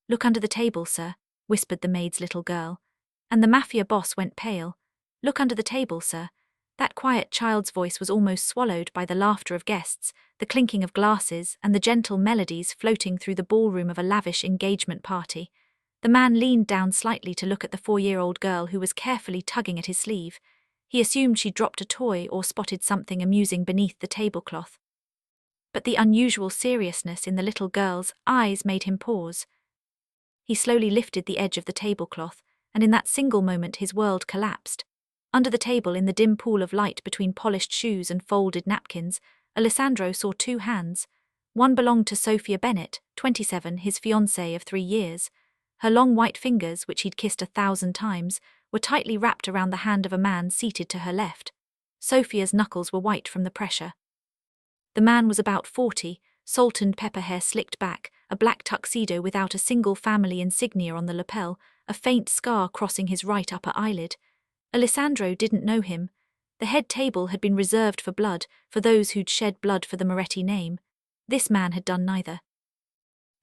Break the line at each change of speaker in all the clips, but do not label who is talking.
"Look under the table, sir," whispered the maid's little girl. And the mafia boss went pale. "Look under the table, sir." That quiet child's voice was almost swallowed by the laughter of guests, the clinking of glasses, and the gentle melodies floating through the ballroom of a lavish engagement party. The man leaned down slightly to look at the 4-year-old girl who was carefully tugging at his sleeve. He assumed she'd dropped a toy or spotted something amusing beneath the tablecloth. But the unusual seriousness in the little girl's eyes made him pause. He slowly lifted the edge of the tablecloth, and in that single moment his world collapsed. Under the table, in the dim pool of light between polished shoes and folded napkins, Alessandro saw 2 hands. One belonged to Sophia Bennett, 27, his fiancée of 3 years. Her long white fingers, which he'd kissed 1,000 times, were tightly wrapped around the hand of a man seated to her left. Sophia's knuckles were white from the pressure. The man was about 40, salt and pepper hair slicked back, a black tuxedo without a single family insignia on the lapel, a faint scar crossing his right upper eyelid. Alessandro didn't know him. The head table had been reserved for blood, for those who'd shed blood for the Moretti name. This man had done neither.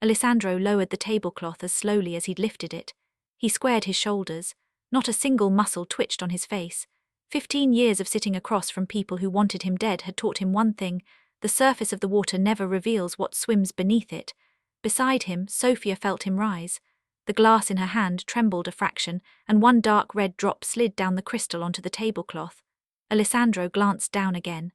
Alessandro lowered the tablecloth as slowly as he'd lifted it. He squared his shoulders. Not a single muscle twitched on his face. 15 years of sitting across from people who wanted him dead had taught him one thing: the surface of the water never reveals what swims beneath it. Beside him, Sophia felt him rise. The glass in her hand trembled a fraction, and one dark red drop slid down the crystal onto the tablecloth. Alessandro glanced down again.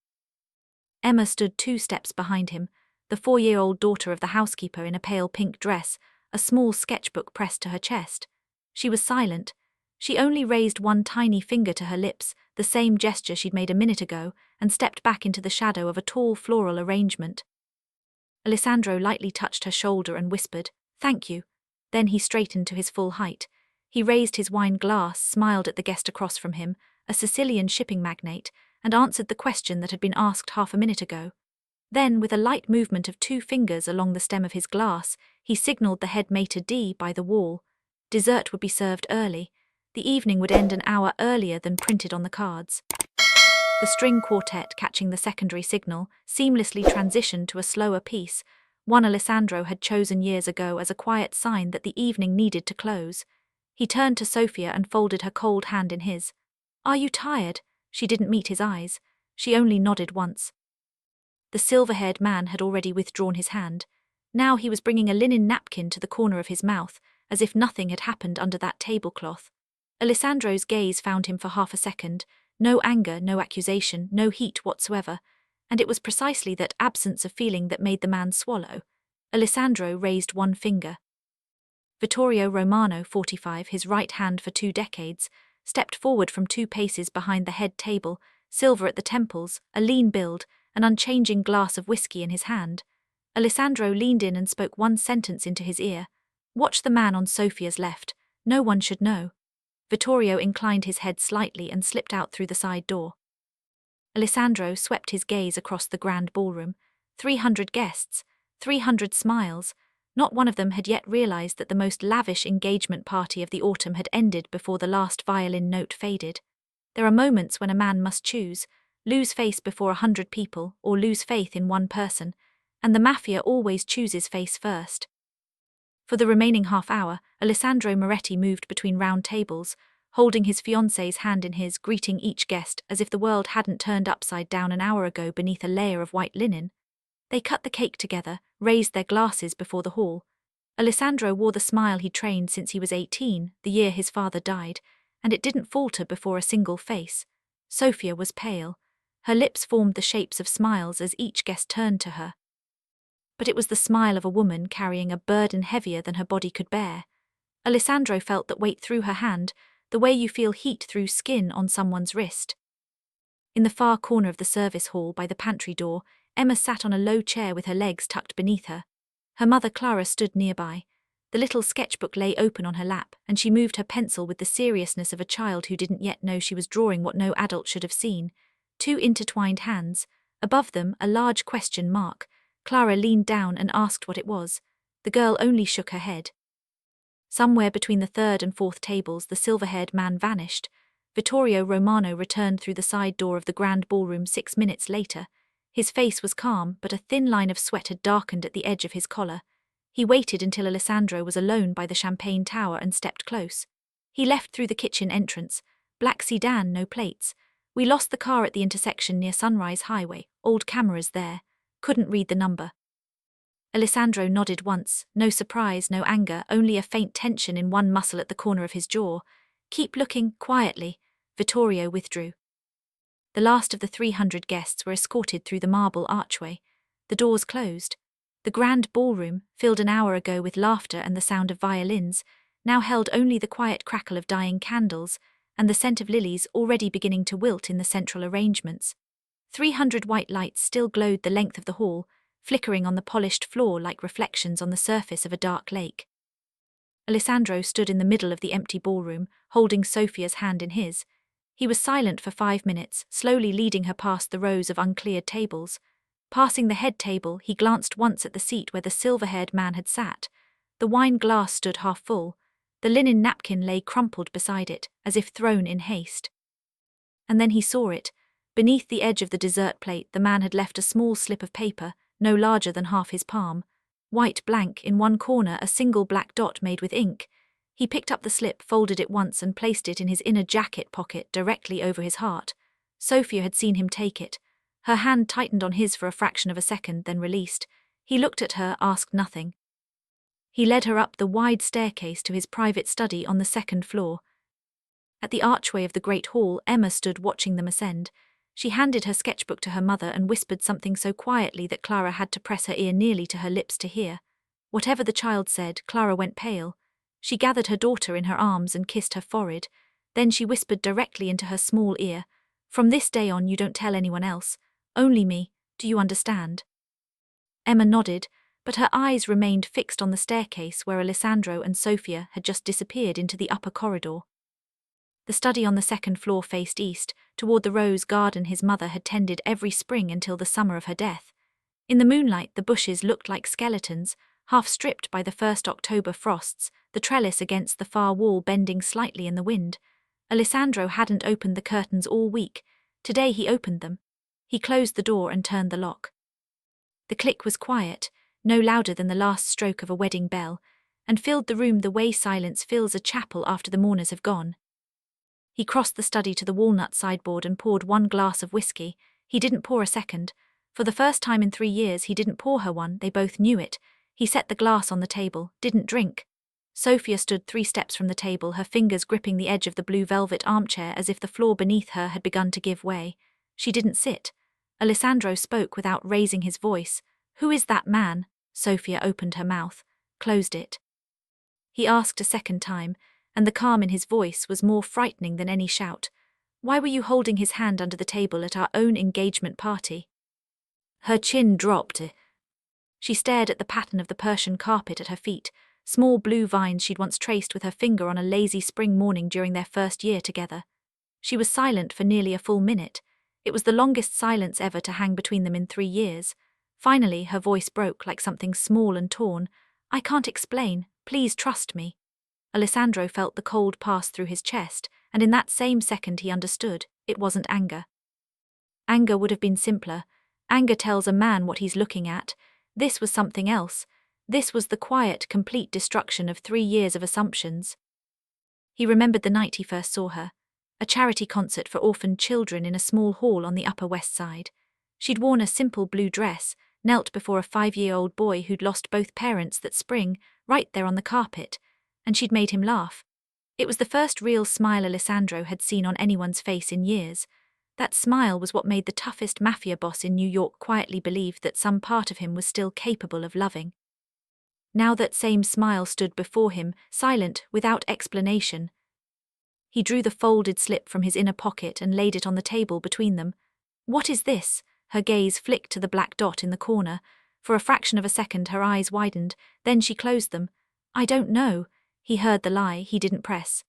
Emma stood 2 steps behind him, the 4-year-old daughter of the housekeeper in a pale pink dress, a small sketchbook pressed to her chest. She was silent. She only raised one tiny finger to her lips, the same gesture she'd made a minute ago, and stepped back into the shadow of a tall floral arrangement. Alessandro lightly touched her shoulder and whispered, "Thank you." Then he straightened to his full height. He raised his wine glass, smiled at the guest across from him, a Sicilian shipping magnate, and answered the question that had been asked half a minute ago. Then, with a light movement of 2 fingers along the stem of his glass, he signaled the head maitre d' by the wall. Dessert would be served early. The evening would end an hour earlier than printed on the cards. The string quartet, catching the secondary signal, seamlessly transitioned to a slower piece, one Alessandro had chosen years ago as a quiet sign that the evening needed to close. He turned to Sophia and folded her cold hand in his. "Are you tired?" She didn't meet his eyes. She only nodded once. The silver-haired man had already withdrawn his hand. Now he was bringing a linen napkin to the corner of his mouth, as if nothing had happened under that tablecloth. Alessandro's gaze found him for half a second. No anger, no accusation, no heat whatsoever. And it was precisely that absence of feeling that made the man swallow. Alessandro raised one finger. Vittorio Romano, 45, his right hand for 2 decades, stepped forward from 2 paces behind the head table, silver at the temples, a lean build, an unchanging glass of whiskey in his hand. Alessandro leaned in and spoke one sentence into his ear. "Watch the man on Sophia's left. No one should know." Vittorio inclined his head slightly and slipped out through the side door. Alessandro swept his gaze across the grand ballroom. 300 guests, 300 smiles. Not one of them had yet realized that the most lavish engagement party of the autumn had ended before the last violin note faded. There are moments when a man must choose: lose face before 100 people or lose faith in one person, and the mafia always chooses face first. For the remaining half hour, Alessandro Moretti moved between round tables, holding his fiancée's hand in his, greeting each guest as if the world hadn't turned upside down an hour ago beneath a layer of white linen. They cut the cake together, raised their glasses before the hall. Alessandro wore the smile he'd trained since he was 18, the year his father died, and it didn't falter before a single face. Sophia was pale. Her lips formed the shapes of smiles as each guest turned to her. But it was the smile of a woman carrying a burden heavier than her body could bear. Alessandro felt that weight through her hand, the way you feel heat through skin on someone's wrist. In the far corner of the service hall by the pantry door, Emma sat on a low chair with her legs tucked beneath her. Her mother Clara stood nearby. The little sketchbook lay open on her lap, and she moved her pencil with the seriousness of a child who didn't yet know she was drawing what no adult should have seen. 2 intertwined hands. Above them, a large question mark. Clara leaned down and asked what it was. The girl only shook her head. Somewhere between the 3rd and 4th tables, the silver-haired man vanished. Vittorio Romano returned through the side door of the grand ballroom 6 minutes later. His face was calm, but a thin line of sweat had darkened at the edge of his collar. He waited until Alessandro was alone by the champagne tower and stepped close. He left through the kitchen entrance. Black sedan, no plates. We lost the car at the intersection near Sunrise Highway. Old cameras there. Couldn't read the number. Alessandro nodded once, no surprise, no anger, only a faint tension in one muscle at the corner of his jaw. Keep looking, quietly. Vittorio withdrew. The last of the 300 guests were escorted through the marble archway. The doors closed. The grand ballroom, filled an hour ago with laughter and the sound of violins, now held only the quiet crackle of dying candles and the scent of lilies already beginning to wilt in the central arrangements. 300 white lights still glowed the length of the hall, flickering on the polished floor like reflections on the surface of a dark lake. Alessandro stood in the middle of the empty ballroom, holding Sophia's hand in his. He was silent for 5 minutes, slowly leading her past the rows of uncleared tables. Passing the head table, he glanced once at the seat where the silver-haired man had sat. The wine glass stood half full. The linen napkin lay crumpled beside it, as if thrown in haste. And then he saw it. Beneath the edge of the dessert plate, the man had left a small slip of paper, no larger than half his palm. White blank, in one corner a single black dot made with ink. He picked up the slip, folded it once and placed it in his inner jacket pocket directly over his heart. Sophia had seen him take it. Her hand tightened on his for a fraction of a second, then released. He looked at her, asked nothing. He led her up the wide staircase to his private study on the 2nd floor. At the archway of the great hall, Emma stood watching them ascend. She handed her sketchbook to her mother and whispered something so quietly that Clara had to press her ear nearly to her lips to hear. Whatever the child said, Clara went pale. She gathered her daughter in her arms and kissed her forehead. Then she whispered directly into her small ear, "From this day on you don't tell anyone else. Only me. Do you understand?" Emma nodded, but her eyes remained fixed on the staircase where Alessandro and Sophia had just disappeared into the upper corridor. The study on the 2nd floor faced east, toward the rose garden his mother had tended every spring until the summer of her death. In the moonlight, the bushes looked like skeletons, half stripped by the first October frosts, the trellis against the far wall bending slightly in the wind. Alessandro hadn't opened the curtains all week. Today he opened them. He closed the door and turned the lock. The click was quiet, no louder than the last stroke of a wedding bell, and filled the room the way silence fills a chapel after the mourners have gone. He crossed the study to the walnut sideboard and poured 1 glass of whiskey. He didn't pour a second. For the first time in 3 years he didn't pour her one, they both knew it. He set the glass on the table, didn't drink. Sophia stood 3 steps from the table, her fingers gripping the edge of the blue velvet armchair as if the floor beneath her had begun to give way. She didn't sit. Alessandro spoke without raising his voice. "Who is that man?" Sophia opened her mouth, closed it. He asked a second time, and the calm in his voice was more frightening than any shout. "Why were you holding his hand under the table at our own engagement party?" Her chin dropped. She stared at the pattern of the Persian carpet at her feet, small blue vines she'd once traced with her finger on a lazy spring morning during their first year together. She was silent for nearly a full minute. It was the longest silence ever to hang between them in 3 years. Finally, her voice broke like something small and torn. "I can't explain. Please trust me." Alessandro felt the cold pass through his chest, and in that same second he understood. It wasn't anger. Anger would have been simpler. Anger tells a man what he's looking at. This was something else. This was the quiet, complete destruction of 3 years of assumptions. He remembered the night he first saw her. A charity concert for orphaned children in a small hall on the Upper West Side. She'd worn a simple blue dress, knelt before a 5-year-old boy who'd lost both parents that spring, right there on the carpet, and she'd made him laugh. It was the first real smile Alessandro had seen on anyone's face in years. That smile was what made the toughest mafia boss in New York quietly believe that some part of him was still capable of loving. Now that same smile stood before him, silent, without explanation. He drew the folded slip from his inner pocket and laid it on the table between them. "What is this?" Her gaze flicked to the black dot in the corner. For a fraction of a second her eyes widened, then she closed them. "I don't know." He heard the lie, he didn't press.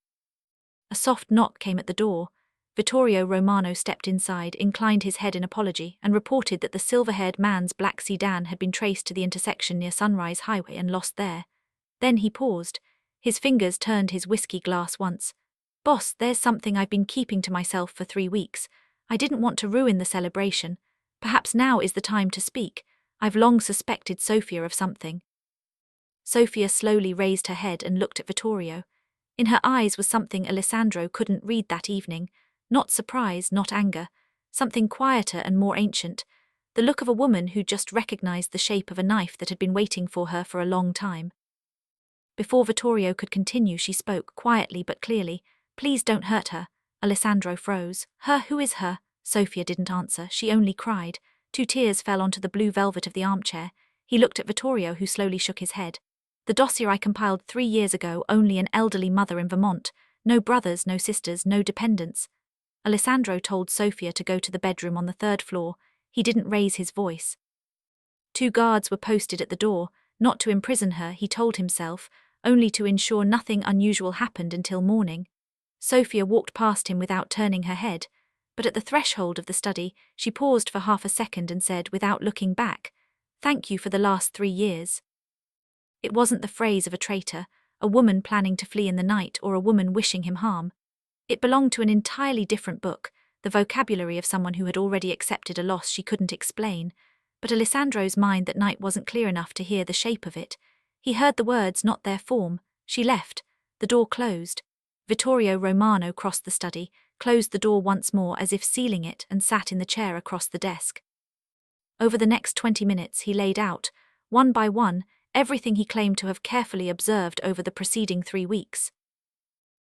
A soft knock came at the door. Vittorio Romano stepped inside, inclined his head in apology, and reported that the silver-haired man's black sedan had been traced to the intersection near Sunrise Highway and lost there. Then he paused. His fingers turned his whiskey glass once. "Boss, there's something I've been keeping to myself for 3 weeks. I didn't want to ruin the celebration. Perhaps now is the time to speak. I've long suspected Sophia of something." Sophia slowly raised her head and looked at Vittorio. In her eyes was something Alessandro couldn't read that evening, not surprise, not anger, something quieter and more ancient, the look of a woman who just recognized the shape of a knife that had been waiting for her for a long time. Before Vittorio could continue, she spoke, quietly but clearly. "Please don't hurt her." Alessandro froze. "Her? Who is her?" Sophia didn't answer, she only cried. 2 tears fell onto the blue velvet of the armchair. He looked at Vittorio, who slowly shook his head. "The dossier I compiled 3 years ago, only an elderly mother in Vermont. No brothers, no sisters, no dependents." Alessandro told Sophia to go to the bedroom on the 3rd floor. He didn't raise his voice. 2 guards were posted at the door, not to imprison her, he told himself, only to ensure nothing unusual happened until morning. Sophia walked past him without turning her head, but at the threshold of the study, she paused for half a second and said, without looking back, "Thank you for the last 3 years." It wasn't the phrase of a traitor, a woman planning to flee in the night, or a woman wishing him harm. It belonged to an entirely different book, the vocabulary of someone who had already accepted a loss she couldn't explain. But Alessandro's mind that night wasn't clear enough to hear the shape of it. He heard the words, not their form. She left. The door closed. Vittorio Romano crossed the study, closed the door once more as if sealing it, and sat in the chair across the desk. Over the next 20 minutes he laid out, one by one, everything he claimed to have carefully observed over the preceding 3 weeks.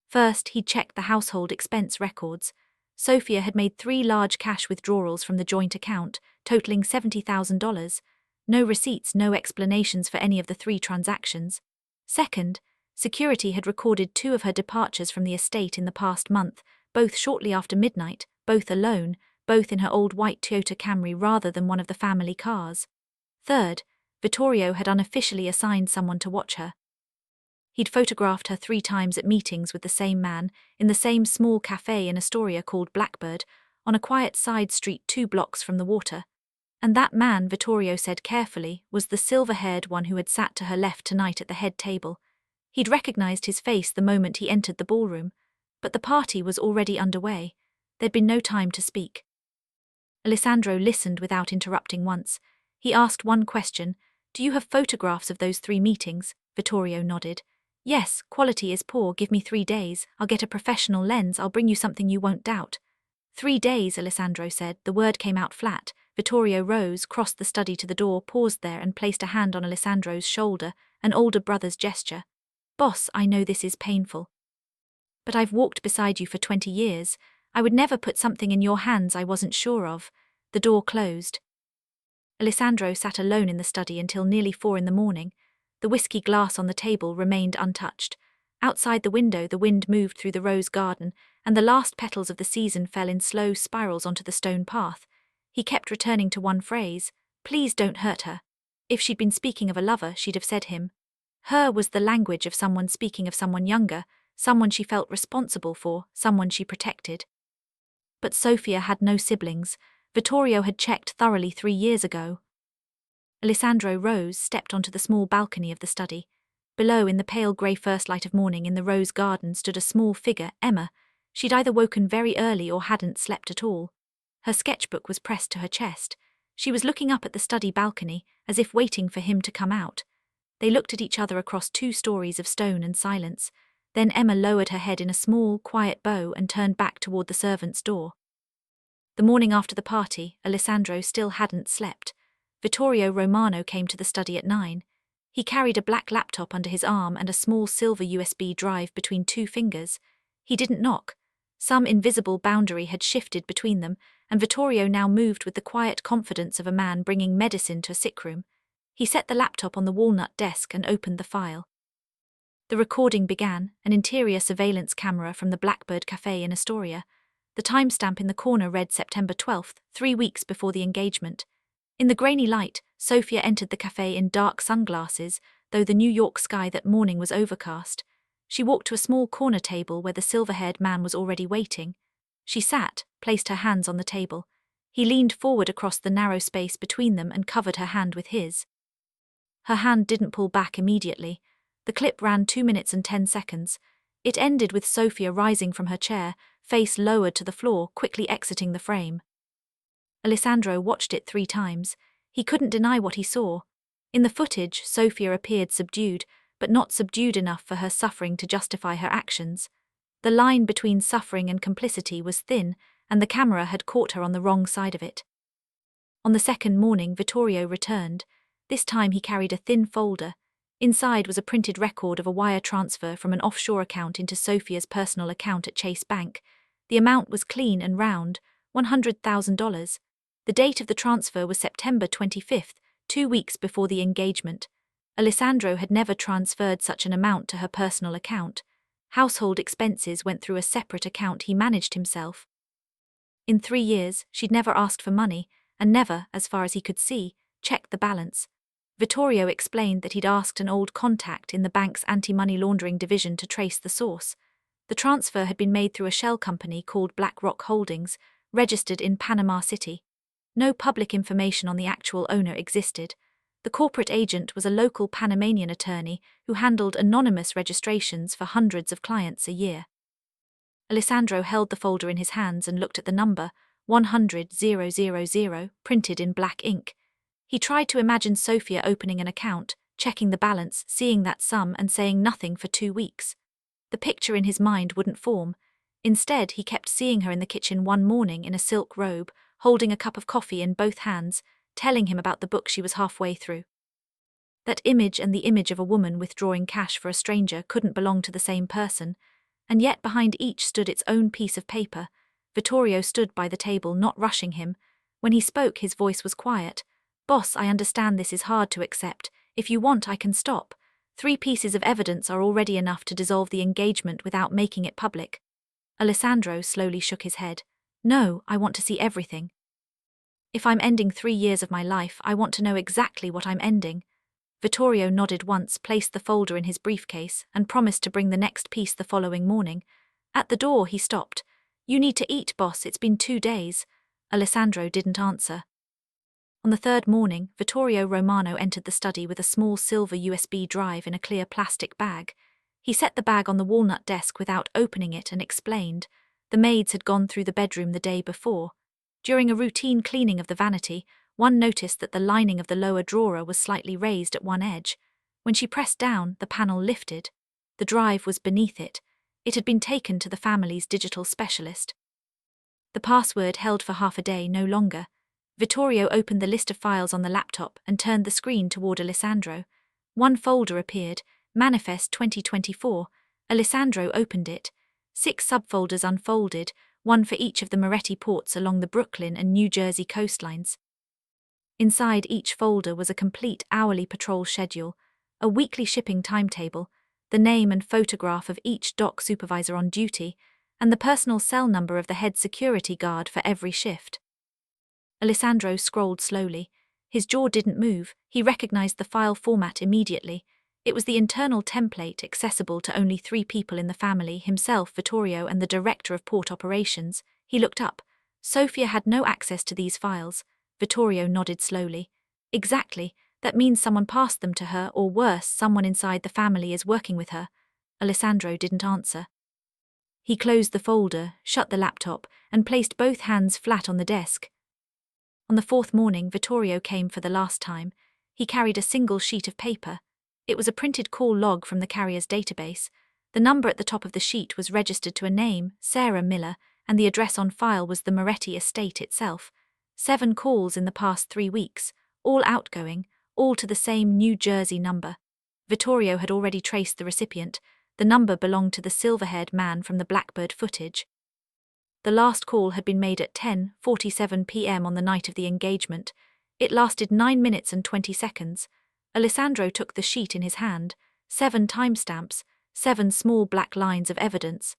First, he checked the household expense records. Sophia had made 3 large cash withdrawals from the joint account, totaling $70,000. No receipts, no explanations for any of the 3 transactions. Second, security had recorded 2 of her departures from the estate in the past month, both shortly after midnight, both alone, both in her old white Toyota Camry rather than one of the family cars. Third, Vittorio had unofficially assigned someone to watch her. He'd photographed her 3 times at meetings with the same man, in the same small cafe in Astoria called Blackbird, on a quiet side street 2 blocks from the water. And that man, Vittorio said carefully, was the silver-haired one who had sat to her left tonight at the head table. He'd recognized his face the moment he entered the ballroom, but the party was already underway. There'd been no time to speak. Alessandro listened without interrupting once. He asked one question, "Do you have photographs of those 3 meetings?" Vittorio nodded. "Yes, quality is poor, give me 3 days, I'll get a professional lens, I'll bring you something you won't doubt." 3 days, Alessandro said, the word came out flat. Vittorio rose, crossed the study to the door, paused there and placed a hand on Alessandro's shoulder, an older brother's gesture. "Boss, I know this is painful. But I've walked beside you for 20 years. I would never put something in your hands I wasn't sure of." The door closed. Alessandro sat alone in the study until nearly 4 in the morning. The whiskey glass on the table remained untouched. Outside the window, the wind moved through the rose garden, and the last petals of the season fell in slow spirals onto the stone path. He kept returning to one phrase, "Please don't hurt her." If she'd been speaking of a lover, she'd have said him. Her was the language of someone speaking of someone younger, someone she felt responsible for, someone she protected. But Sophia had no siblings. Vittorio had checked thoroughly 3 years ago. Alessandro rose, stepped onto the small balcony of the study. Below, in the pale grey first light of morning in the rose garden, stood a small figure, Emma. She'd either woken very early or hadn't slept at all. Her sketchbook was pressed to her chest. She was looking up at the study balcony, as if waiting for him to come out. They looked at each other across 2 stories of stone and silence. Then Emma lowered her head in a small, quiet bow and turned back toward the servants' door. The morning after the party, Alessandro still hadn't slept. Vittorio Romano came to the study at 9. He carried a black laptop under his arm and a small silver USB drive between 2 fingers. He didn't knock. Some invisible boundary had shifted between them, and Vittorio now moved with the quiet confidence of a man bringing medicine to a sick room. He set the laptop on the walnut desk and opened the file. The recording began, an interior surveillance camera from the Blackbird Cafe in Astoria. The timestamp in the corner read September 12th, 3 weeks before the engagement. In the grainy light, Sophia entered the cafe in dark sunglasses, though the New York sky that morning was overcast. She walked to a small corner table where the silver-haired man was already waiting. She sat, placed her hands on the table. He leaned forward across the narrow space between them and covered her hand with his. Her hand didn't pull back immediately. The clip ran 2 minutes and 10 seconds. It ended with Sophia rising from her chair, face lowered to the floor, quickly exiting the frame. Alessandro watched it 3 times. He couldn't deny what he saw. In the footage, Sophia appeared subdued, but not subdued enough for her suffering to justify her actions. The line between suffering and complicity was thin, and the camera had caught her on the wrong side of it. On the second morning, Vittorio returned. This time he carried a thin folder. Inside was a printed record of a wire transfer from an offshore account into Sophia's personal account at Chase Bank. The amount was clean and round, $100,000. The date of the transfer was September 25th, 2 weeks before the engagement. Alessandro had never transferred such an amount to her personal account. Household expenses went through a separate account he managed himself. In 3 years, she'd never asked for money, and never, as far as he could see, checked the balance. Vittorio explained that he'd asked an old contact in the bank's anti-money laundering division to trace the source. The transfer had been made through a shell company called BlackRock Holdings, registered in Panama City. No public information on the actual owner existed. The corporate agent was a local Panamanian attorney who handled anonymous registrations for hundreds of clients a year. Alessandro held the folder in his hands and looked at the number, 100,000, printed in black ink. He tried to imagine Sophia opening an account, checking the balance, seeing that sum and saying nothing for 2 weeks. The picture in his mind wouldn't form. Instead, he kept seeing her in the kitchen one morning in a silk robe, holding a cup of coffee in both hands, telling him about the book she was halfway through. That image and the image of a woman withdrawing cash for a stranger couldn't belong to the same person, and yet behind each stood its own piece of paper. Vittorio stood by the table, not rushing him. When he spoke, his voice was quiet. "Boss, I understand this is hard to accept. If you want, I can stop. 3 pieces of evidence are already enough to dissolve the engagement without making it public." Alessandro slowly shook his head. "No, I want to see everything. If I'm ending 3 years of my life, I want to know exactly what I'm ending." Vittorio nodded once, placed the folder in his briefcase, and promised to bring the next piece the following morning. At the door, he stopped. "You need to eat, boss, it's been 2 days. Alessandro didn't answer. On the third morning, Vittorio Romano entered the study with a small silver USB drive in a clear plastic bag. He set the bag on the walnut desk without opening it and explained. The maids had gone through the bedroom the day before. During a routine cleaning of the vanity, one noticed that the lining of the lower drawer was slightly raised at one edge. When she pressed down, the panel lifted. The drive was beneath it. It had been taken to the family's digital specialist. The password held for half a day no longer. Vittorio opened the list of files on the laptop and turned the screen toward Alessandro. One folder appeared, Manifest 2024. Alessandro opened it. 6 subfolders unfolded, one for each of the Moretti ports along the Brooklyn and New Jersey coastlines. Inside each folder was a complete hourly patrol schedule, a weekly shipping timetable, the name and photograph of each dock supervisor on duty, and the personal cell number of the head security guard for every shift. Alessandro scrolled slowly. His jaw didn't move. He recognized the file format immediately. It was the internal template accessible to only 3 people in the family, himself, Vittorio, and the director of port operations. He looked up. Sophia had no access to these files. Vittorio nodded slowly. "Exactly. That means someone passed them to her, or worse, someone inside the family is working with her." Alessandro didn't answer. He closed the folder, shut the laptop, and placed both hands flat on the desk. On the 4th morning, Vittorio came for the last time. He carried a single sheet of paper. It was a printed call log from the carrier's database. The number at the top of the sheet was registered to a name, Sarah Miller, and the address on file was the Moretti estate itself. 7 calls in the past 3 weeks, all outgoing, all to the same New Jersey number. Vittorio had already traced the recipient. The number belonged to the silver-haired man from the Blackbird footage. The last call had been made at 10:47 p.m. on the night of the engagement. It lasted 9 minutes and 20 seconds. Alessandro took the sheet in his hand, 7 timestamps, 7 small black lines of evidence.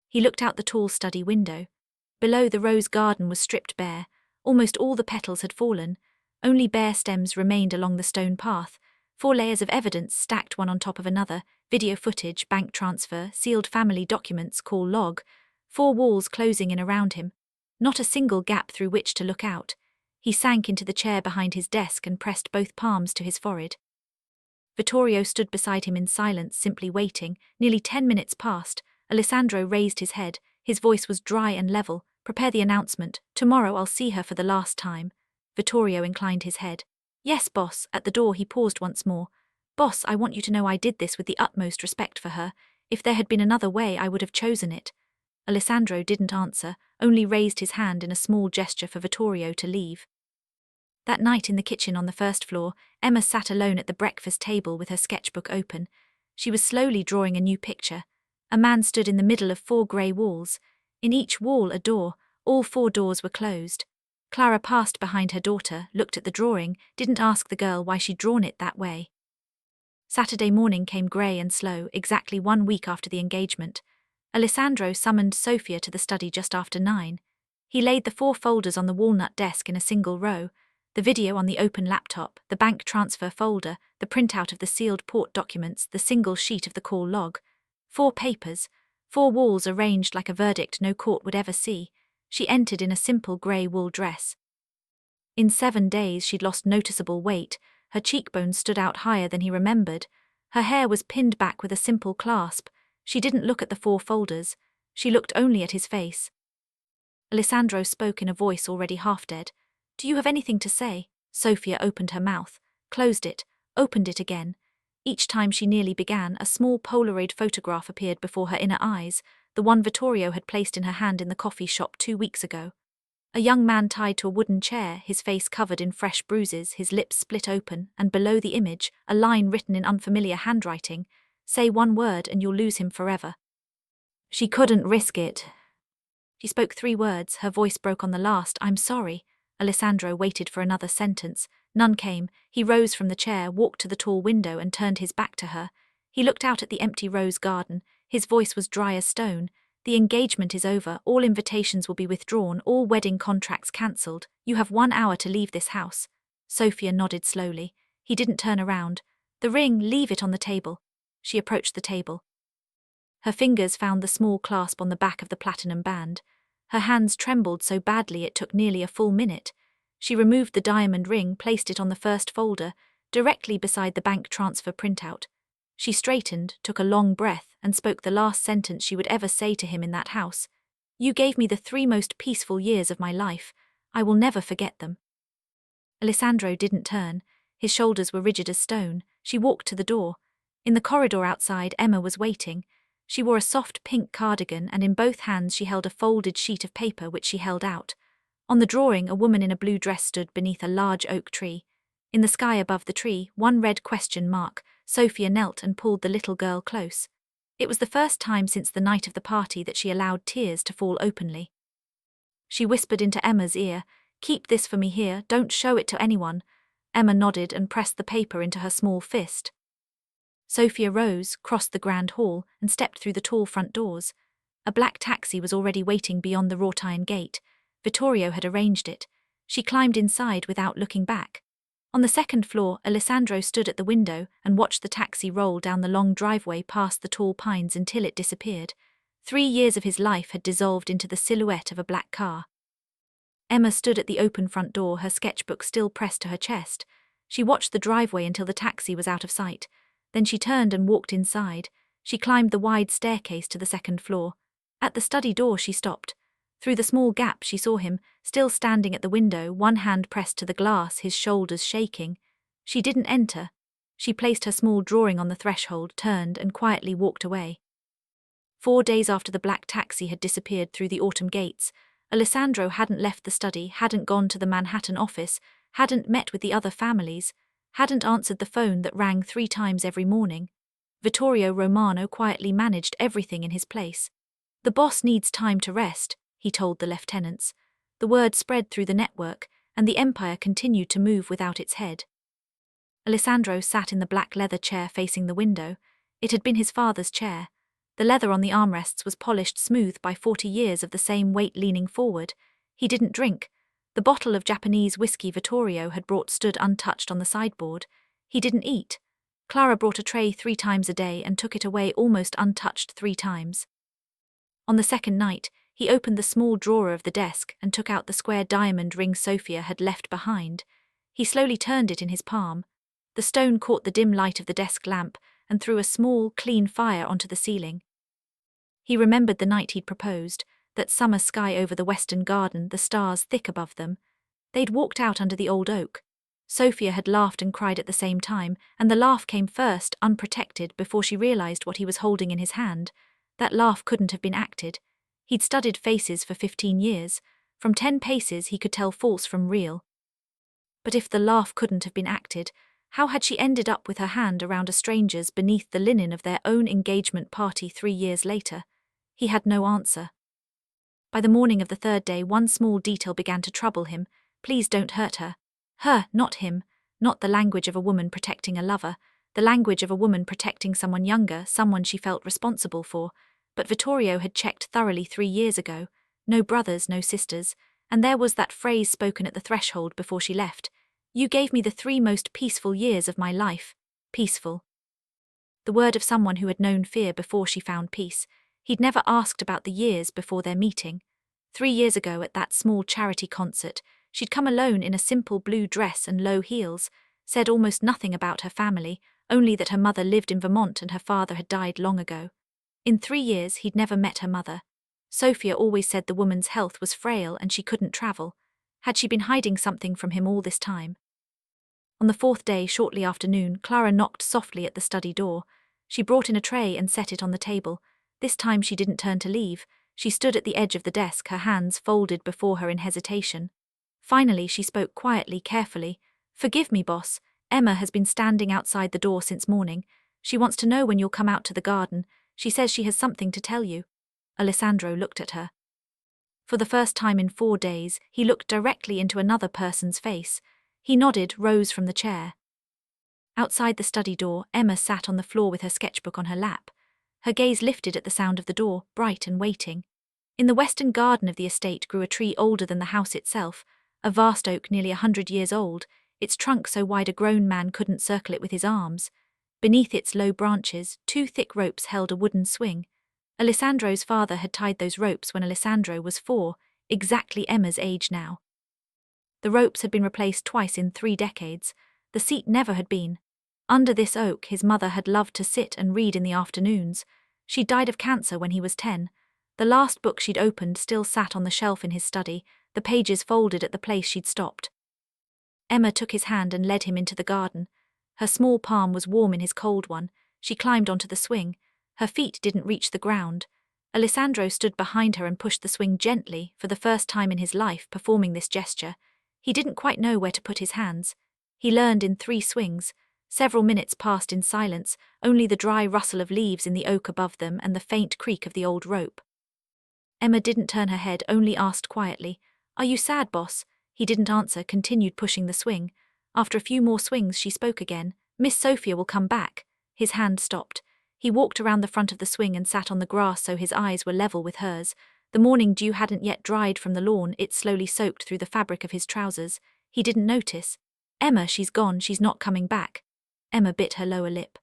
He looked out the tall study window. Below, the rose garden was stripped bare. Almost all the petals had fallen. Only bare stems remained along the stone path. 4 layers of evidence stacked one on top of another: video footage, bank transfer, sealed family documents, call log. 4 walls closing in around him. Not a single gap through which to look out. He sank into the chair behind his desk and pressed both palms to his forehead. Vittorio stood beside him in silence, simply waiting. Nearly 10 minutes passed. Alessandro raised his head. His voice was dry and level. "Prepare the announcement. Tomorrow I'll see her for the last time." Vittorio inclined his head. Yes, boss. At the door he paused once more. Boss, I want you to know I did this with the utmost respect for her. If there had been another way, I would have chosen it. Alessandro didn't answer, only raised his hand in a small gesture for Vittorio to leave. That night in the kitchen on the first floor, Emma sat alone at the breakfast table with her sketchbook open. She was slowly drawing a new picture. A man stood in the middle of 4 grey walls. In each wall a door, all 4 doors were closed. Clara passed behind her daughter, looked at the drawing, didn't ask the girl why she'd drawn it that way. Saturday morning came grey and slow, exactly 1 week after the engagement. Alessandro summoned Sofia to the study just after 9. He laid the 4 folders on the walnut desk in a single row, the video on the open laptop, the bank transfer folder, the printout of the sealed port documents, the single sheet of the call log. 4 papers, 4 walls arranged like a verdict no court would ever see. She entered in a simple grey wool dress. In 7 days she'd lost noticeable weight, her cheekbones stood out higher than he remembered, her hair was pinned back with a simple clasp. She didn't look at the 4 folders, she looked only at his face. Alessandro spoke in a voice already half dead. Do you have anything to say? Sofia opened her mouth, closed it, opened it again. Each time she nearly began, a small Polaroid photograph appeared before her inner eyes, the one Vittorio had placed in her hand in the coffee shop 2 weeks ago. A young man tied to a wooden chair, his face covered in fresh bruises, his lips split open, and below the image, a line written in unfamiliar handwriting, "Say 1 word and you'll lose him forever." She couldn't risk it. She spoke 3 words, her voice broke on the last, "I'm sorry." Alessandro waited for another sentence. None came. He rose from the chair, walked to the tall window and turned his back to her. He looked out at the empty rose garden. His voice was dry as stone. "The engagement is over, all invitations will be withdrawn, all wedding contracts cancelled. You have 1 hour to leave this house." Sofia nodded slowly. He didn't turn around. "The ring, leave it on the table." She approached the table. Her fingers found the small clasp on the back of the platinum band. Her hands trembled so badly it took nearly a full minute. She removed the diamond ring, placed it on the first folder, directly beside the bank transfer printout. She straightened, took a long breath, and spoke the last sentence she would ever say to him in that house. "You gave me the 3 most peaceful years of my life. I will never forget them." Alessandro didn't turn. His shoulders were rigid as stone. She walked to the door. In the corridor outside, Emma was waiting. She wore a soft pink cardigan and in both hands she held a folded sheet of paper which she held out. On the drawing, a woman in a blue dress stood beneath a large oak tree. In the sky above the tree, 1 red question mark. Sofia knelt and pulled the little girl close. It was the first time since the night of the party that she allowed tears to fall openly. She whispered into Emma's ear, "Keep this for me here, don't show it to anyone." Emma nodded and pressed the paper into her small fist. Sofia rose, crossed the grand hall, and stepped through the tall front doors. A black taxi was already waiting beyond the wrought iron gate. Vittorio had arranged it. She climbed inside without looking back. On the 2nd floor, Alessandro stood at the window and watched the taxi roll down the long driveway past the tall pines until it disappeared. 3 years of his life had dissolved into the silhouette of a black car. Emma stood at the open front door, her sketchbook still pressed to her chest. She watched the driveway until the taxi was out of sight. Then she turned and walked inside. She climbed the wide staircase to the 2nd floor. At the study door she stopped. Through the small gap she saw him, still standing at the window, 1 hand pressed to the glass, his shoulders shaking. She didn't enter. She placed her small drawing on the threshold, turned and quietly walked away. 4 days after the black taxi had disappeared through the autumn gates, Alessandro hadn't left the study, hadn't gone to the Manhattan office, hadn't met with the other families, hadn't answered the phone that rang 3 times every morning. Vittorio Romano quietly managed everything in his place. "The boss needs time to rest," he told the lieutenants. The word spread through the network, and the empire continued to move without its head. Alessandro sat in the black leather chair facing the window. It had been his father's chair. The leather on the armrests was polished smooth by 40 years of the same weight leaning forward. He didn't drink. The bottle of Japanese whiskey Vittorio had brought stood untouched on the sideboard. He didn't eat. Clara brought a tray 3 times a day and took it away almost untouched 3 times. On the 2nd night, he opened the small drawer of the desk and took out the square diamond ring Sofia had left behind. He slowly turned it in his palm. The stone caught the dim light of the desk lamp and threw a small, clean fire onto the ceiling. He remembered the night he'd proposed, that summer sky over the western garden, the stars thick above them. They'd walked out under the old oak. Sophia had laughed and cried at the same time, and the laugh came first, unprotected, before she realized what he was holding in his hand. That laugh couldn't have been acted. He'd studied faces for 15 years. From 10 paces he could tell false from real. But if the laugh couldn't have been acted, how had she ended up with her hand around a stranger's beneath the linen of their own engagement party 3 years later? He had no answer. By the morning of the third day, one small detail began to trouble him. Please don't hurt her. Her, not him. Not the language of a woman protecting a lover, the language of a woman protecting someone younger, someone she felt responsible for. But Vittorio had checked thoroughly 3 years ago. No brothers, no sisters. And there was that phrase spoken at the threshold before she left. You gave me the 3 most peaceful years of my life. Peaceful. The word of someone who had known fear before she found peace. He'd never asked about the years before their meeting. 3 years ago at that small charity concert, she'd come alone in a simple blue dress and low heels, said almost nothing about her family, only that her mother lived in Vermont and her father had died long ago. In 3 years he'd never met her mother. Sophia always said the woman's health was frail and she couldn't travel. Had she been hiding something from him all this time? On the 4th day, shortly after noon, Clara knocked softly at the study door. She brought in a tray and set it on the table. This time she didn't turn to leave. She stood at the edge of the desk, her hands folded before her in hesitation. Finally she spoke quietly, carefully. Forgive me, boss. Emma has been standing outside the door since morning. She wants to know when you'll come out to the garden. She says she has something to tell you. Alessandro looked at her. For the first time in 4 days, he looked directly into another person's face. He nodded, rose from the chair. Outside the study door, Emma sat on the floor with her sketchbook on her lap. Her gaze lifted at the sound of the door, bright and waiting. In the western garden of the estate grew a tree older than the house itself, a vast oak nearly 100 years old, its trunk so wide a grown man couldn't circle it with his arms. Beneath its low branches, 2 thick ropes held a wooden swing. Alessandro's father had tied those ropes when Alessandro was 4, exactly Emma's age now. The ropes had been replaced twice in 3 decades. The seat never had been. Under this oak his mother had loved to sit and read in the afternoons. She'd died of cancer when he was 10. The last book she'd opened still sat on the shelf in his study, the pages folded at the place she'd stopped. Emma took his hand and led him into the garden. Her small palm was warm in his cold one. She climbed onto the swing. Her feet didn't reach the ground. Alessandro stood behind her and pushed the swing gently, for the first time in his life performing this gesture. He didn't quite know where to put his hands. He learned in 3 swings. Several minutes passed in silence, only the dry rustle of leaves in the oak above them and the faint creak of the old rope. Emma didn't turn her head, only asked quietly, "Are you sad, boss?" He didn't answer, continued pushing the swing. After a few more swings she spoke again. "Miss Sophia will come back." His hand stopped. He walked around the front of the swing and sat on the grass so his eyes were level with hers. The morning dew hadn't yet dried from the lawn, it slowly soaked through the fabric of his trousers. He didn't notice. "Emma, she's gone, she's not coming back." Emma bit her lower lip.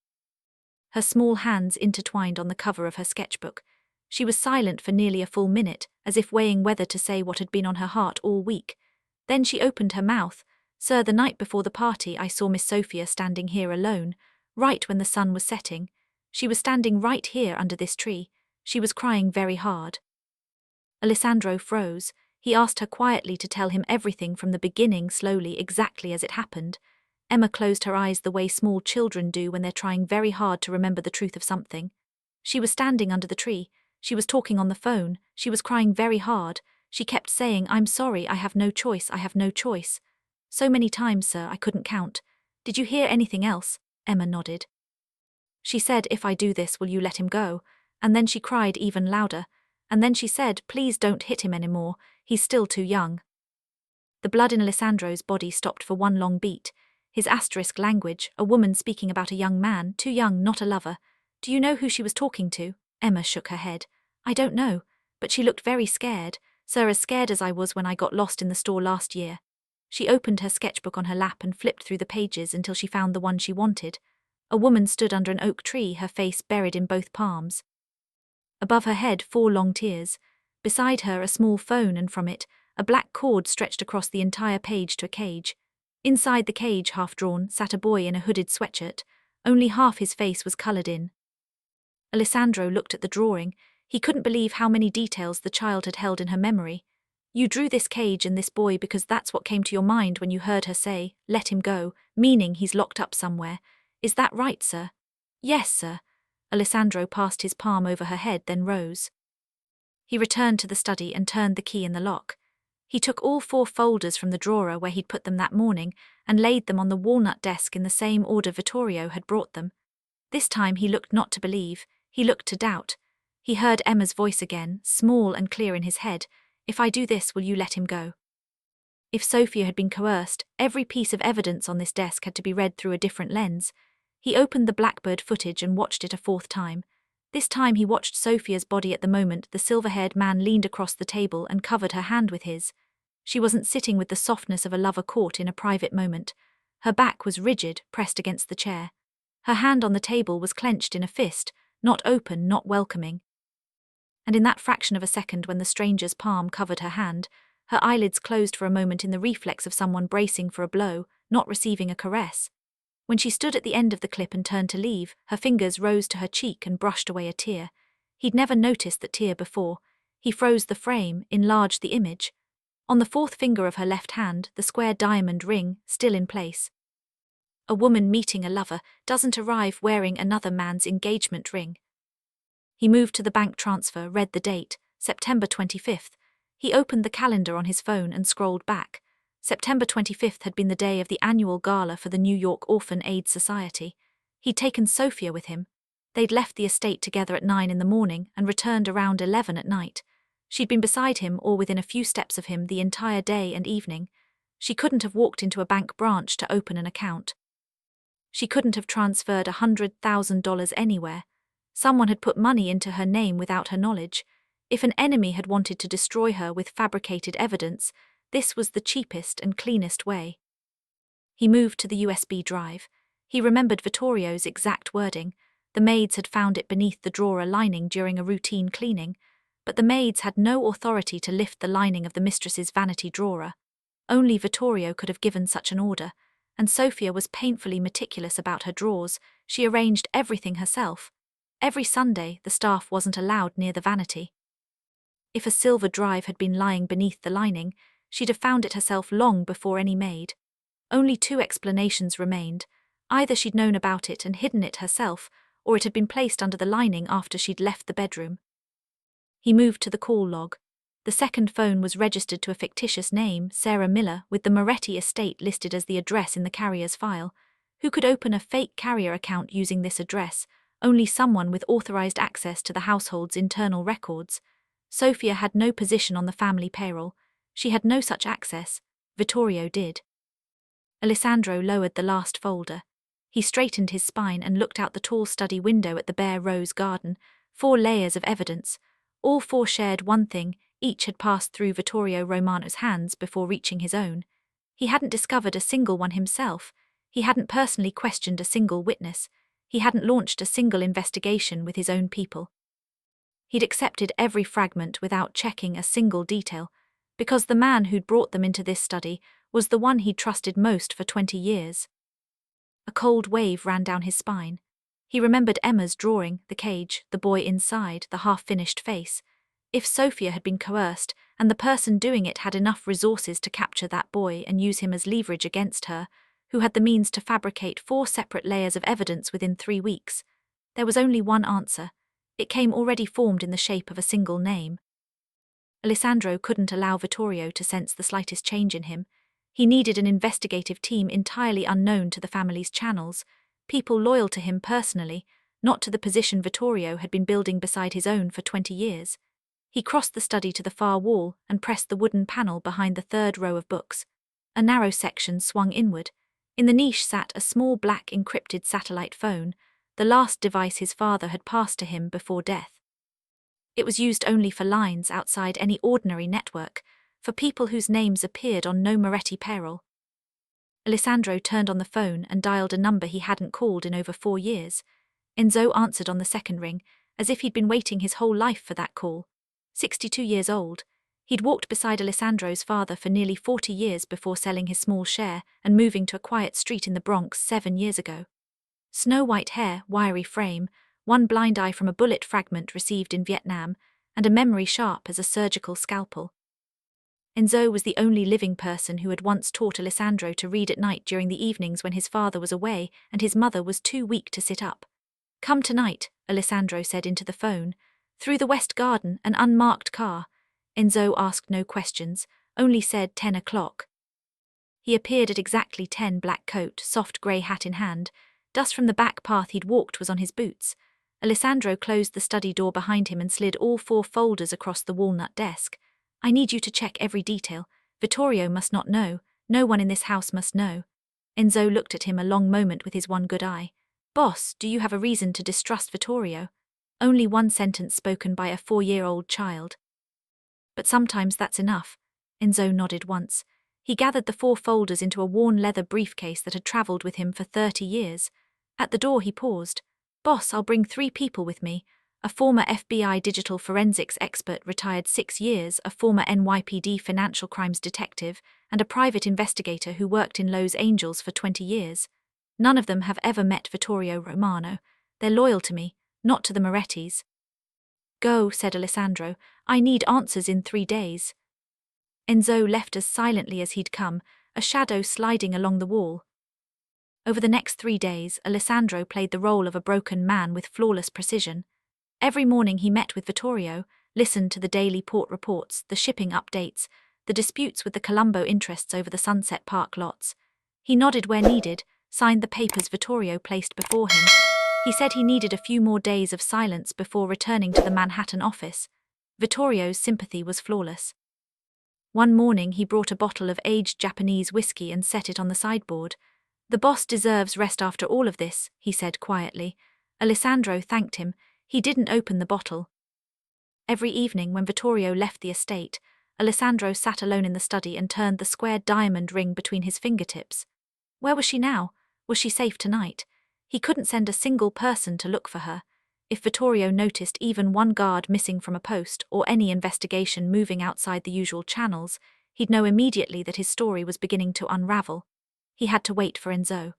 Her small hands intertwined on the cover of her sketchbook. She was silent for nearly a full minute, as if weighing whether to say what had been on her heart all week. Then she opened her mouth. "Sir, the night before the party I saw Miss Sophia standing here alone, right when the sun was setting. She was standing right here under this tree. She was crying very hard." Alessandro froze. He asked her quietly to tell him everything from the beginning, slowly, exactly as it happened. Emma closed her eyes the way small children do when they're trying very hard to remember the truth of something. She was standing under the tree. She was talking on the phone. She was crying very hard. She kept saying, "I'm sorry, I have no choice, I have no choice." "So many times, sir, I couldn't count." "Did you hear anything else?" Emma nodded. "She said, 'If I do this, will you let him go?' And then she cried even louder. And then she said, 'Please don't hit him anymore, he's still too young.'" The blood in Alessandro's body stopped for one long beat. His asterisk language, a woman speaking about a young man, too young, not a lover. "Do you know who she was talking to?" Emma shook her head. "I don't know, but she looked very scared, sir, as scared as I was when I got lost in the store last year." She opened her sketchbook on her lap and flipped through the pages until she found the one she wanted. A woman stood under an oak tree, her face buried in both palms. Above her head 4 long tears. Beside her a small phone, and from it, a black cord stretched across the entire page to a cage. Inside the cage, half drawn, sat a boy in a hooded sweatshirt. Only half his face was coloured in. Alessandro looked at the drawing. He couldn't believe how many details the child had held in her memory. You drew this cage and this boy because that's what came to your mind when you heard her say, 'Let him go,' meaning he's locked up somewhere. Is that right, sir?" "Yes, sir." Alessandro passed his palm over her head, then rose. He returned to the study and turned the key in the lock. He took all 4 folders from the drawer where he'd put them that morning and laid them on the walnut desk in the same order Vittorio had brought them. This time he looked not to believe, he looked to doubt. He heard Emma's voice again, small and clear in his head. "If I do this, will you let him go?" If Sophia had been coerced, every piece of evidence on this desk had to be read through a different lens. He opened the Blackbird footage and watched it a 4th time. This time he watched Sophia's body. At the moment the silver-haired man leaned across the table and covered her hand with his. She wasn't sitting with the softness of a lover caught in a private moment. Her back was rigid, pressed against the chair. Her hand on the table was clenched in a fist, not open, not welcoming. And in that fraction of a second when the stranger's palm covered her hand, her eyelids closed for a moment in the reflex of someone bracing for a blow, not receiving a caress. When she stood at the end of the clip and turned to leave, her fingers rose to her cheek and brushed away a tear. He'd never noticed that tear before. He froze the frame, enlarged the image. On the 4th finger of her left hand, the square diamond ring, still in place. A woman meeting a lover doesn't arrive wearing another man's engagement ring. He moved to the bank transfer, read the date, September 25th. He opened the calendar on his phone and scrolled back. September 25th had been the day of the annual gala for the New York Orphan Aid Society. He'd taken Sophia with him. They'd left the estate together at 9 in the morning and returned around 11 at night. She'd been beside him or within a few steps of him the entire day and evening. She couldn't have walked into a bank branch to open an account. She couldn't have transferred $100,000 anywhere. Someone had put money into her name without her knowledge. If an enemy had wanted to destroy her with fabricated evidence, this was the cheapest and cleanest way. He moved to the USB drive. He remembered Vittorio's exact wording. The maids had found it beneath the drawer lining during a routine cleaning, but the maids had no authority to lift the lining of the mistress's vanity drawer. Only Vittorio could have given such an order, and Sophia was painfully meticulous about her drawers. She arranged everything herself. Every Sunday, the staff wasn't allowed near the vanity. If a silver drive had been lying beneath the lining, she'd have found it herself long before any maid. Only 2 explanations remained. Either she'd known about it and hidden it herself, or it had been placed under the lining after she'd left the bedroom. He moved to the call log. The second phone was registered to a fictitious name, Sarah Miller, with the Moretti estate listed as the address in the carrier's file. Who could open a fake carrier account using this address? Only someone with authorized access to the household's internal records. Sophia had no position on the family payroll. She had no such access. Vittorio did. Alessandro lowered the last folder. He straightened his spine and looked out the tall study window at the bare rose garden. 4 layers of evidence. All 4 shared one thing. Each had passed through Vittorio Romano's hands before reaching his own. He hadn't discovered a single one himself. He hadn't personally questioned a single witness. He hadn't launched a single investigation with his own people. He'd accepted every fragment without checking a single detail, because the man who'd brought them into this study was the one he'd trusted most for 20 years. A cold wave ran down his spine. He remembered Emma's drawing, the cage, the boy inside, the half-finished face. If Sophia had been coerced, and the person doing it had enough resources to capture that boy and use him as leverage against her, who had the means to fabricate 4 separate layers of evidence within 3 weeks, there was only one answer. It came already formed in the shape of a single name. Alessandro couldn't allow Vittorio to sense the slightest change in him. He needed an investigative team entirely unknown to the family's channels, people loyal to him personally, not to the position Vittorio had been building beside his own for 20 years. He crossed the study to the far wall and pressed the wooden panel behind the 3rd row of books. A narrow section swung inward. In the niche sat a small black encrypted satellite phone, the last device his father had passed to him before death. It was used only for lines outside any ordinary network, for people whose names appeared on no Moretti payroll. Alessandro turned on the phone and dialed a number he hadn't called in over 4 years. Enzo answered on the second ring, as if he'd been waiting his whole life for that call. 62 years old, he'd walked beside Alessandro's father for nearly 40 years before selling his small share and moving to a quiet street in the Bronx 7 years ago. Snow-white hair, wiry frame, one blind eye from a bullet fragment received in Vietnam, and a memory sharp as a surgical scalpel. Enzo was the only living person who had once taught Alessandro to read at night during the evenings when his father was away and his mother was too weak to sit up. "Come tonight," Alessandro said into the phone. "Through the west garden, an unmarked car." Enzo asked no questions, only said 10 o'clock. He appeared at exactly 10, black coat, soft grey hat in hand. Dust from the back path he'd walked was on his boots. Alessandro closed the study door behind him and slid all 4 folders across the walnut desk. "I need you to check every detail. Vittorio must not know. No one in this house must know." Enzo looked at him a long moment with his one good eye. "Boss, do you have a reason to distrust Vittorio?" Only one sentence spoken by a 4-year-old child. "But sometimes that's enough." Enzo nodded once. He gathered the 4 folders into a worn leather briefcase that had travelled with him for 30 years. At the door he paused. "Boss, I'll bring 3 people with me. A former FBI digital forensics expert retired 6 years, a former NYPD financial crimes detective, and a private investigator who worked in Los Angeles for 20 years. None of them have ever met Vittorio Romano. They're loyal to me, not to the Morettis." "Go," said Alessandro. "I need answers in 3 days." Enzo left as silently as he'd come, a shadow sliding along the wall. Over the next 3 days, Alessandro played the role of a broken man with flawless precision. Every morning he met with Vittorio, listened to the daily port reports, the shipping updates, the disputes with the Colombo interests over the Sunset Park lots. He nodded where needed, signed the papers Vittorio placed before him. He said he needed a few more days of silence before returning to the Manhattan office. Vittorio's sympathy was flawless. One morning he brought a bottle of aged Japanese whiskey and set it on the sideboard. "The boss deserves rest after all of this," he said quietly. Alessandro thanked him. He didn't open the bottle. Every evening when Vittorio left the estate, Alessandro sat alone in the study and turned the square diamond ring between his fingertips. Where was she now? Was she safe tonight? He couldn't send a single person to look for her. If Vittorio noticed even one guard missing from a post or any investigation moving outside the usual channels, he'd know immediately that his story was beginning to unravel. He had to wait for Enzo.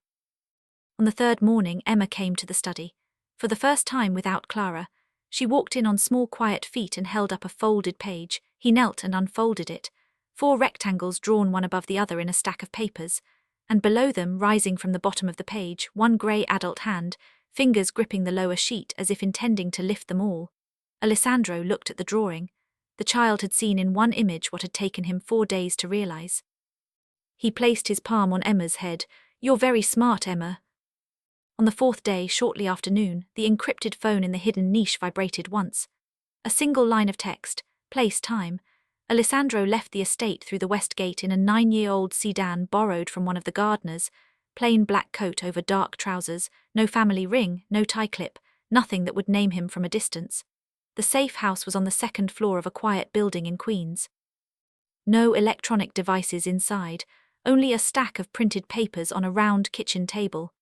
On the 3rd morning, Emma came to the study. For the first time without Clara, she walked in on small quiet feet and held up a folded page. He knelt and unfolded it. 4 rectangles drawn one above the other in a stack of papers, and below them, rising from the bottom of the page, one grey adult hand, fingers gripping the lower sheet as if intending to lift them all. Alessandro looked at the drawing. The child had seen in one image what had taken him 4 days to realize. He placed his palm on Emma's head. "You're very smart, Emma." On the 4th day, shortly after noon, the encrypted phone in the hidden niche vibrated once. A single line of text, place, time. Alessandro left the estate through the west gate in a 9-year-old sedan borrowed from one of the gardeners. Plain black coat over dark trousers, no family ring, no tie clip, nothing that would name him from a distance. The safe house was on the 2nd floor of a quiet building in Queens. No electronic devices inside, only a stack of printed papers on a round kitchen table.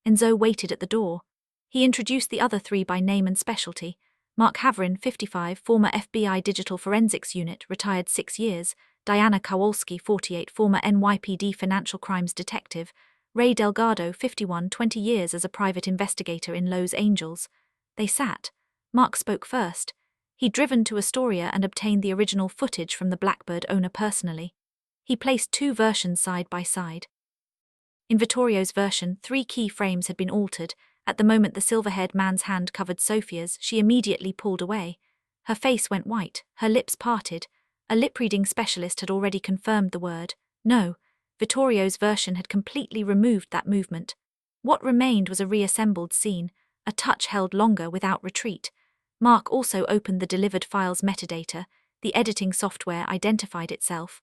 Enzo waited at the door. He introduced the other 3 by name and specialty. Mark Havrin, 55, former FBI Digital Forensics Unit, retired 6 years. Diana Kowalski, 48, former NYPD Financial Crimes Detective. Ray Delgado, 51, 20 years as a private investigator in Los Angeles. They sat. Mark spoke first. He'd driven to Astoria and obtained the original footage from the Blackbird owner personally. He placed 2 versions side by side. In Vittorio's version, 3 key frames had been altered. At the moment the silver-haired man's hand covered Sophia's, she immediately pulled away. Her face went white, her lips parted. A lip-reading specialist had already confirmed the word no. Vittorio's version had completely removed that movement. What remained was a reassembled scene, a touch held longer without retreat. Mark also opened the delivered file's metadata. The editing software identified itself.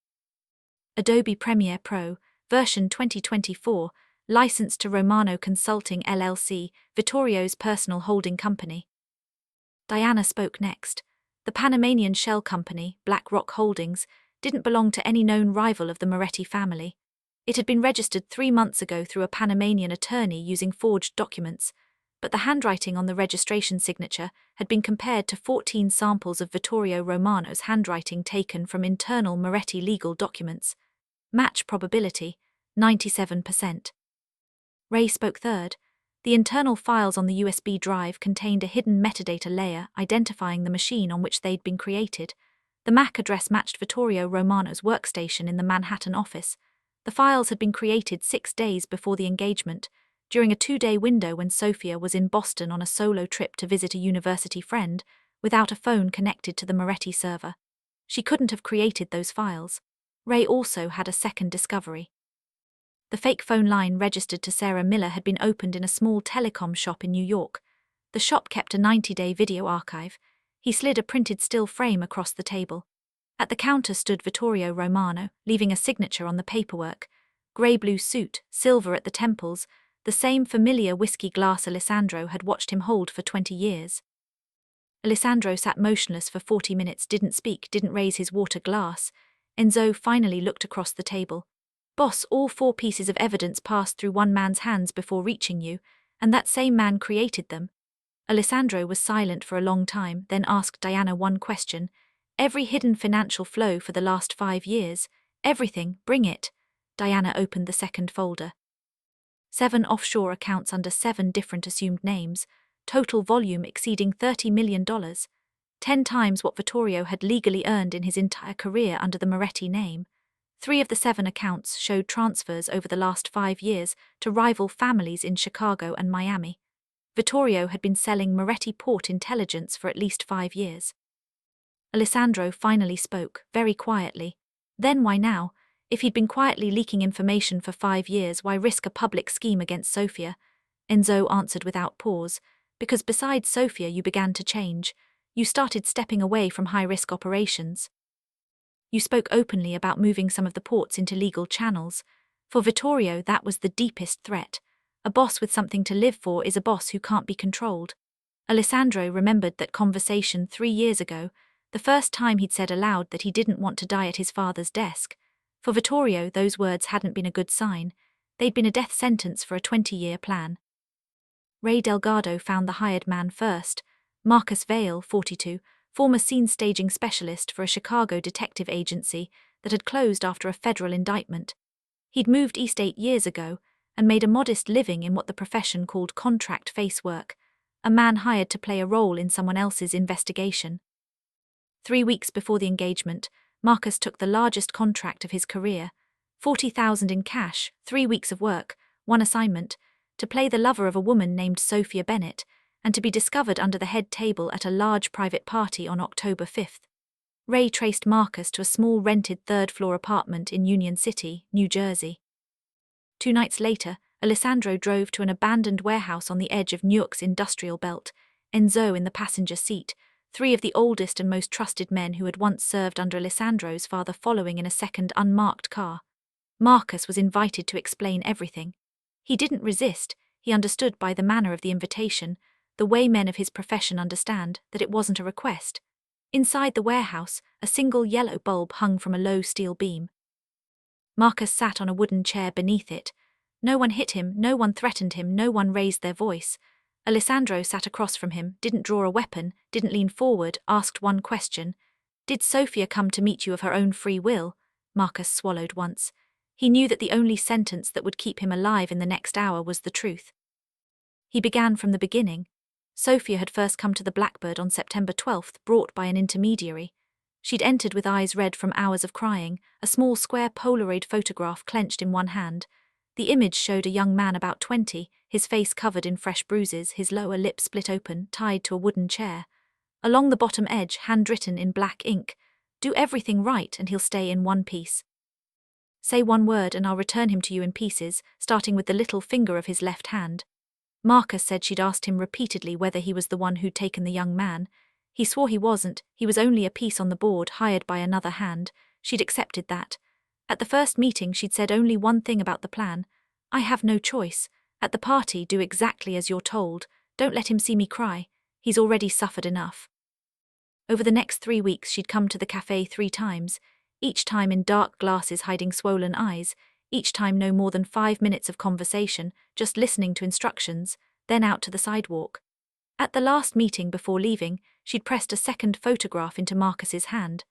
Adobe Premiere Pro, version 2024, licensed to Romano Consulting LLC, Vittorio's personal holding company. Diana spoke next. The Panamanian shell company, BlackRock Holdings, didn't belong to any known rival of the Moretti family. It had been registered 3 months ago through a Panamanian attorney using forged documents, but the handwriting on the registration signature had been compared to 14 samples of Vittorio Romano's handwriting taken from internal Moretti legal documents. Match probability, 97%. Ray spoke third. The internal files on the USB drive contained a hidden metadata layer identifying the machine on which they'd been created. The MAC address matched Vittorio Romano's workstation in the Manhattan office. The files had been created 6 days before the engagement, during a 2-day window when Sofia was in Boston on a solo trip to visit a university friend, without a phone connected to the Moretti server. She couldn't have created those files. Ray also had a second discovery. The fake phone line registered to Sarah Miller had been opened in a small telecom shop in New York. The shop kept a 90-day video archive. He slid a printed still frame across the table. At the counter stood Vittorio Romano, leaving a signature on the paperwork. Grey-blue suit, silver at the temples, the same familiar whiskey glass Alessandro had watched him hold for 20 years. Alessandro sat motionless for 40 minutes, didn't speak, didn't raise his water glass. Enzo finally looked across the table. "Boss, all 4 pieces of evidence passed through one man's hands before reaching you, and that same man created them." Alessandro was silent for a long time, then asked Diana one question. "Every hidden financial flow for the last 5 years. Everything, bring it." Diana opened the second folder. 7 offshore accounts under 7 different assumed names, total volume exceeding $30 million, 10 times what Vittorio had legally earned in his entire career under the Moretti name. 3 of the 7 accounts showed transfers over the last 5 years to rival families in Chicago and Miami. Vittorio had been selling Moretti port intelligence for at least 5 years. Alessandro finally spoke, very quietly. Then why now? If he'd been quietly leaking information for 5 years, why risk a public scheme against Sofia? Enzo answered without pause. "Because besides Sofia you began to change. You started stepping away from high-risk operations. You spoke openly about moving some of the ports into legal channels. For Vittorio, that was the deepest threat. A boss with something to live for is a boss who can't be controlled." Alessandro remembered that conversation 3 years ago, the first time he'd said aloud that he didn't want to die at his father's desk. For Vittorio, those words hadn't been a good sign. They'd been a death sentence for a 20-year plan. Ray Delgado found the hired man first. Marcus Vale, 42, former scene staging specialist for a Chicago detective agency that had closed after a federal indictment. He'd moved east 8 years ago and made a modest living in what the profession called contract face work, a man hired to play a role in someone else's investigation. 3 weeks before the engagement, Marcus took the largest contract of his career, $40,000 in cash, 3 weeks of work, 1 assignment, to play the lover of a woman named Sophia Bennett, and to be discovered under the head table at a large private party on October 5th. Ray traced Marcus to a small rented 3rd-floor apartment in Union City, New Jersey. 2 nights later, Alessandro drove to an abandoned warehouse on the edge of Newark's industrial belt, Enzo in the passenger seat, 3 of the oldest and most trusted men who had once served under Alessandro's father following in a second unmarked car. Marcus was invited to explain everything. He didn't resist. He understood by the manner of the invitation, the way men of his profession understand, that it wasn't a request. Inside the warehouse, a single yellow bulb hung from a low steel beam. Marcus sat on a wooden chair beneath it. No one hit him, no one threatened him, no one raised their voice. Alessandro sat across from him, didn't draw a weapon, didn't lean forward, asked one question. "Did Sophia come to meet you of her own free will?" Marcus swallowed once. He knew that the only sentence that would keep him alive in the next hour was the truth. He began from the beginning. Sophia had first come to the Blackbird on September 12th, brought by an intermediary. She'd entered with eyes red from hours of crying, a small square Polaroid photograph clenched in one hand. The image showed a young man about 20, his face covered in fresh bruises, his lower lip split open, tied to a wooden chair. Along the bottom edge, handwritten in black ink, "Do everything right and he'll stay in one piece. Say one word and I'll return him to you in pieces," starting with the little finger of his left hand. Marcus said she'd asked him repeatedly whether he was the one who'd taken the young man. He swore he wasn't, he was only a piece on the board hired by another hand. She'd accepted that. At the first meeting she'd said only one thing about the plan: "I have no choice. At the party, do exactly as you're told. Don't let him see me cry. He's already suffered enough." Over the next 3 weeks she'd come to the cafe 3 times, each time in dark glasses hiding swollen eyes, each time no more than 5 minutes of conversation, just listening to instructions, then out to the sidewalk. At the last meeting before leaving, she'd pressed a second photograph into Marcus's hand.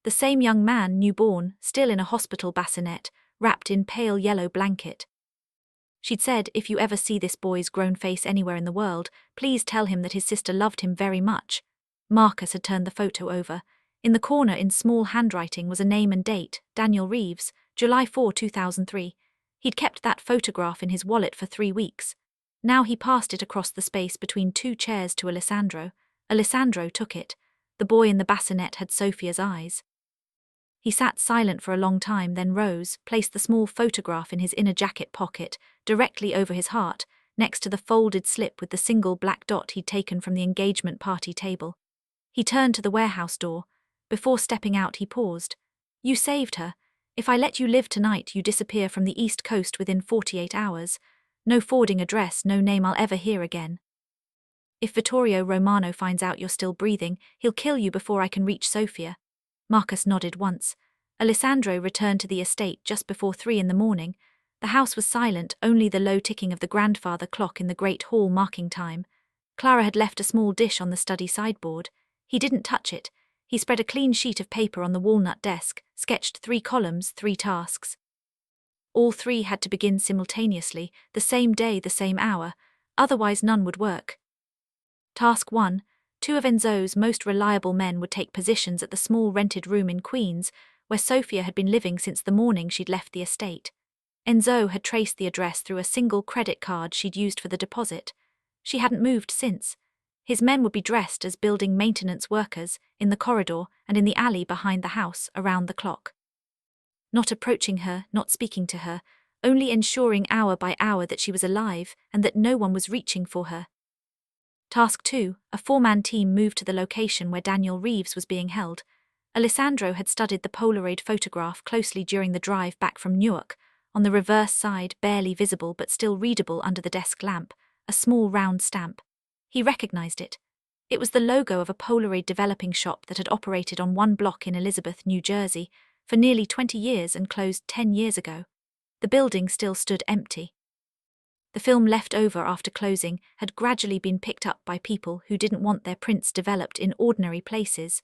The same young man, newborn, still in a hospital bassinet, wrapped in pale yellow blanket. She'd said, "If you ever see this boy's grown face anywhere in the world, please tell him that his sister loved him very much." Marcus had turned the photo over. In the corner in small handwriting was a name and date, Daniel Reeves, July 4, 2003. He'd kept that photograph in his wallet for 3 weeks. Now he passed it across the space between 2 chairs to Alessandro. Alessandro took it. The boy in the bassinet had Sophia's eyes. He sat silent for a long time, then rose, placed the small photograph in his inner jacket pocket, directly over his heart, next to the folded slip with the single black dot he'd taken from the engagement party table. He turned to the warehouse door. Before stepping out, he paused. "You saved her. If I let you live tonight, you disappear from the East Coast within 48 hours. No forwarding address, no name I'll ever hear again. If Vittorio Romano finds out you're still breathing, he'll kill you before I can reach Sofia." Marcus nodded once. Alessandro returned to the estate just before 3 in the morning. The house was silent, only the low ticking of the grandfather clock in the great hall marking time. Clara had left a small dish on the study sideboard. He didn't touch it. He spread a clean sheet of paper on the walnut desk, sketched 3 columns, 3 tasks. All 3 had to begin simultaneously, the same day, the same hour, otherwise none would work. Task 1. 2 of Enzo's most reliable men would take positions at the small rented room in Queens, where Sophia had been living since the morning she'd left the estate. Enzo had traced the address through a single credit card she'd used for the deposit. She hadn't moved since. His men would be dressed as building maintenance workers, in the corridor and in the alley behind the house, around the clock. Not approaching her, not speaking to her, only ensuring hour by hour that she was alive and that no one was reaching for her. Task 2, a 4-man team moved to the location where Daniel Reeves was being held. Alessandro had studied the Polaroid photograph closely during the drive back from Newark. On the reverse side, barely visible but still readable under the desk lamp, a small round stamp. He recognized it. It was the logo of a Polaroid developing shop that had operated on 1 block in Elizabeth, New Jersey, for nearly 20 years and closed 10 years ago. The building still stood empty. The film left over after closing had gradually been picked up by people who didn't want their prints developed in ordinary places.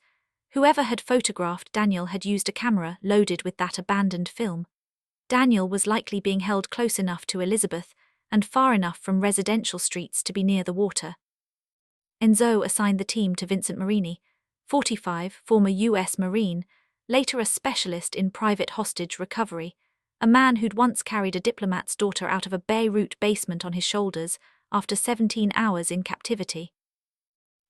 Whoever had photographed Daniel had used a camera loaded with that abandoned film. Daniel was likely being held close enough to Elizabeth and far enough from residential streets to be near the water. Enzo assigned the team to Vincent Marini, 45, former U.S. Marine, later a specialist in private hostage recovery, a man who'd once carried a diplomat's daughter out of a Beirut basement on his shoulders after 17 hours in captivity.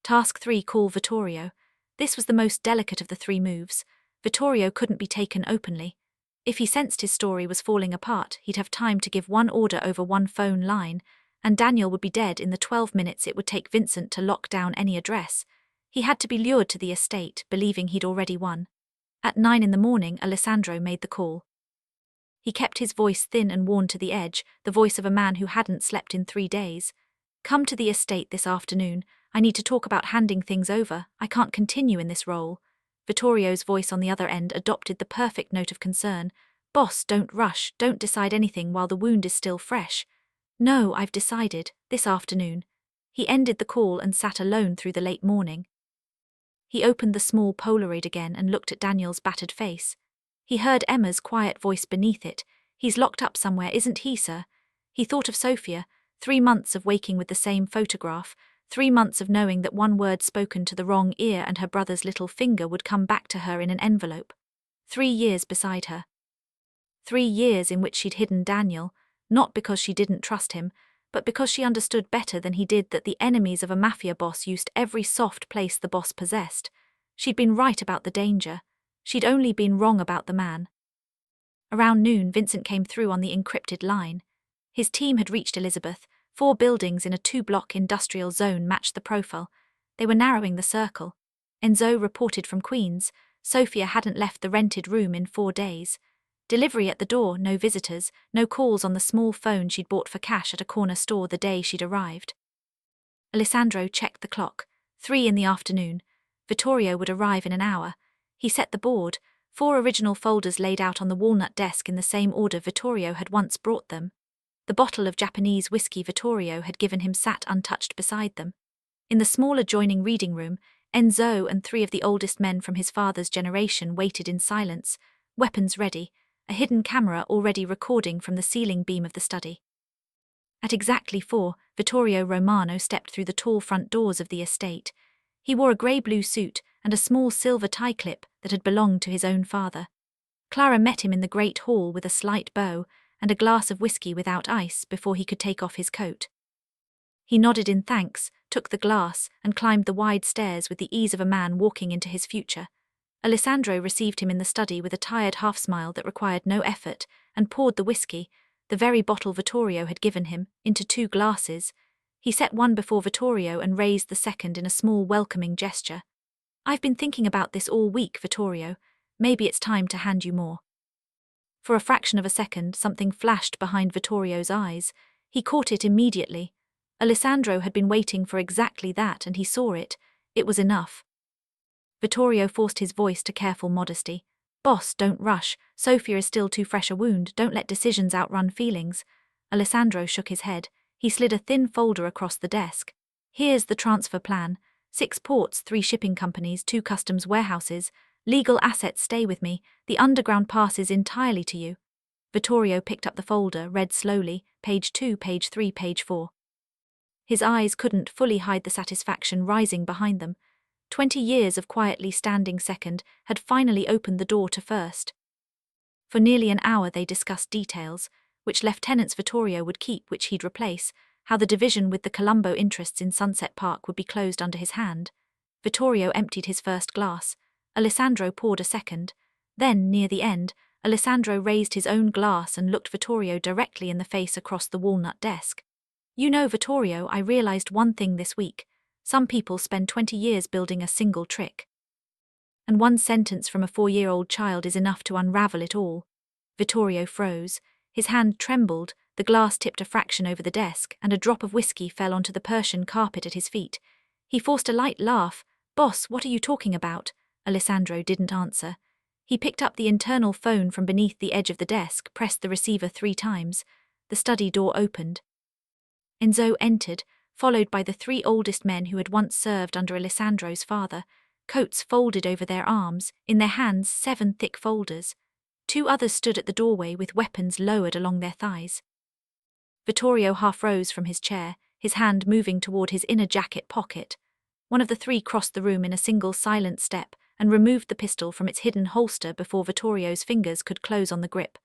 Task 3, call Vittorio. This was the most delicate of the 3 moves. Vittorio couldn't be taken openly. If he sensed his story was falling apart, he'd have time to give 1 order over 1 phone line, and Daniel would be dead in the 12 minutes it would take Vincent to lock down any address. He had to be lured to the estate, believing he'd already won. At 9 in the morning, Alessandro made the call. He kept his voice thin and worn to the edge, the voice of a man who hadn't slept in 3 days. "Come to the estate this afternoon. I need to talk about handing things over. I can't continue in this role." Vittorio's voice on the other end adopted the perfect note of concern. "Boss, don't rush, don't decide anything while the wound is still fresh." "No, I've decided, this afternoon." He ended the call and sat alone through the late morning. He opened the small Polaroid again and looked at Daniel's battered face. He heard Emma's quiet voice beneath it. "He's locked up somewhere, isn't he, sir?" He thought of Sophia, 3 months of waking with the same photograph, 3 months of knowing that 1 word spoken to the wrong ear and her brother's little finger would come back to her in an envelope. 3 years beside her. 3 years in which she'd hidden Daniel, not because she didn't trust him, but because she understood better than he did that the enemies of a mafia boss used every soft place the boss possessed. She'd been right about the danger. She'd only been wrong about the man. Around noon, Vincent came through on the encrypted line. His team had reached Elizabeth. 4 buildings in a 2-block industrial zone matched the profile. They were narrowing the circle. Enzo reported from Queens. Sophia hadn't left the rented room in 4 days. Delivery at the door, no visitors, no calls on the small phone she'd bought for cash at a corner store the day she'd arrived. Alessandro checked the clock. 3 in the afternoon. Vittorio would arrive in an hour. He set the board, 4 original folders laid out on the walnut desk in the same order Vittorio had once brought them. The bottle of Japanese whiskey Vittorio had given him sat untouched beside them. In the small adjoining reading room, Enzo and 3 of the oldest men from his father's generation waited in silence, weapons ready, a hidden camera already recording from the ceiling beam of the study. At exactly 4, Vittorio Romano stepped through the tall front doors of the estate. He wore a grey-blue suit, and a small silver tie clip that had belonged to his own father. Clara met him in the great hall with a slight bow and a glass of whiskey without ice before he could take off his coat. He nodded in thanks, took the glass, and climbed the wide stairs with the ease of a man walking into his future. Alessandro received him in the study with a tired half-smile that required no effort, and poured the whiskey, the very bottle Vittorio had given him, into 2 glasses. He set one before Vittorio and raised the second in a small welcoming gesture. "I've been thinking about this all week, Vittorio. Maybe it's time to hand you more." For a fraction of a second, something flashed behind Vittorio's eyes. He caught it immediately. Alessandro had been waiting for exactly that, and he saw it. It was enough. Vittorio forced his voice to careful modesty. "Boss, don't rush. Sofia is still too fresh a wound. Don't let decisions outrun feelings." Alessandro shook his head. He slid a thin folder across the desk. "Here's the transfer plan. 6 ports, 3 shipping companies, 2 customs warehouses. Legal assets stay with me. The underground passes entirely to you." Vittorio picked up the folder, read slowly, page 2, page 3, page 4. His eyes couldn't fully hide the satisfaction rising behind them. 20 years of quietly standing second had finally opened the door to first. For nearly an hour they discussed details, which lieutenants Vittorio would keep, which he'd replace, how the division with the Colombo interests in Sunset Park would be closed under his hand. Vittorio emptied his first glass. Alessandro poured a second. Then, near the end, Alessandro raised his own glass and looked Vittorio directly in the face across the walnut desk. "You know, Vittorio, I realized one thing this week. Some people spend 20 years building a single trick. And one sentence from a 4-year-old child is enough to unravel it all." Vittorio froze. His hand trembled, the glass tipped a fraction over the desk, and a drop of whiskey fell onto the Persian carpet at his feet. He forced a light laugh. "Boss, what are you talking about?" Alessandro didn't answer. He picked up the internal phone from beneath the edge of the desk, pressed the receiver 3 times. The study door opened. Enzo entered, followed by the 3 oldest men who had once served under Alessandro's father, coats folded over their arms, in their hands 7 thick folders. 2 others stood at the doorway with weapons lowered along their thighs. Vittorio half rose from his chair, his hand moving toward his inner jacket pocket. One of the 3 crossed the room in a single silent step and removed the pistol from its hidden holster before Vittorio's fingers could close on the grip.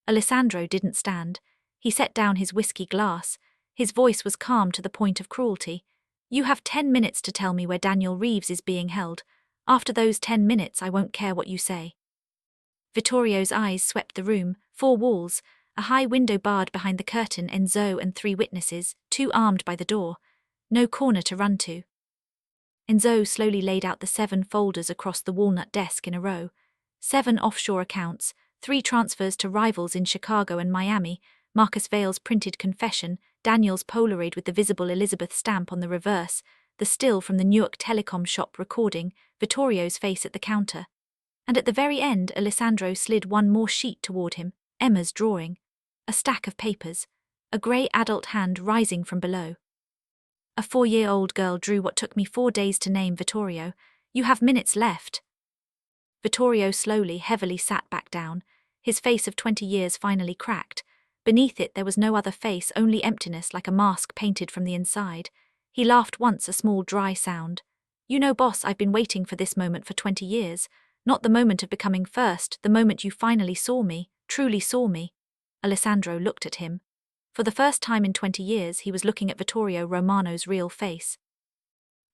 Alessandro didn't stand. He set down his whiskey glass. His voice was calm to the point of cruelty. "You have 10 minutes to tell me where Daniel Reeves is being held. After those 10 minutes, I won't care what you say." Vittorio's eyes swept the room, 4 walls, a high window barred behind the curtain, Enzo and 3 witnesses, 2 armed by the door. No corner to run to. Enzo slowly laid out the 7 folders across the walnut desk in a row. 7 offshore accounts, 3 transfers to rivals in Chicago and Miami, Marcus Vale's printed confession, Daniel's Polaroid with the visible Elizabeth stamp on the reverse, the still from the Newark telecom shop recording, Vittorio's face at the counter. And at the very end, Alessandro slid one more sheet toward him, Emma's drawing. A stack of papers, a grey adult hand rising from below. A 4-year-old girl drew what took me 4 days to name, Vittorio. "You have minutes left." Vittorio slowly, heavily sat back down. His face of 20 years finally cracked. Beneath it there was no other face, only emptiness like a mask painted from the inside. He laughed once, a small dry sound. "You know, boss, I've been waiting for this moment for 20 years. Not the moment of becoming first, the moment you finally saw me, truly saw me." Alessandro looked at him. For the first time in 20 years, he was looking at Vittorio Romano's real face.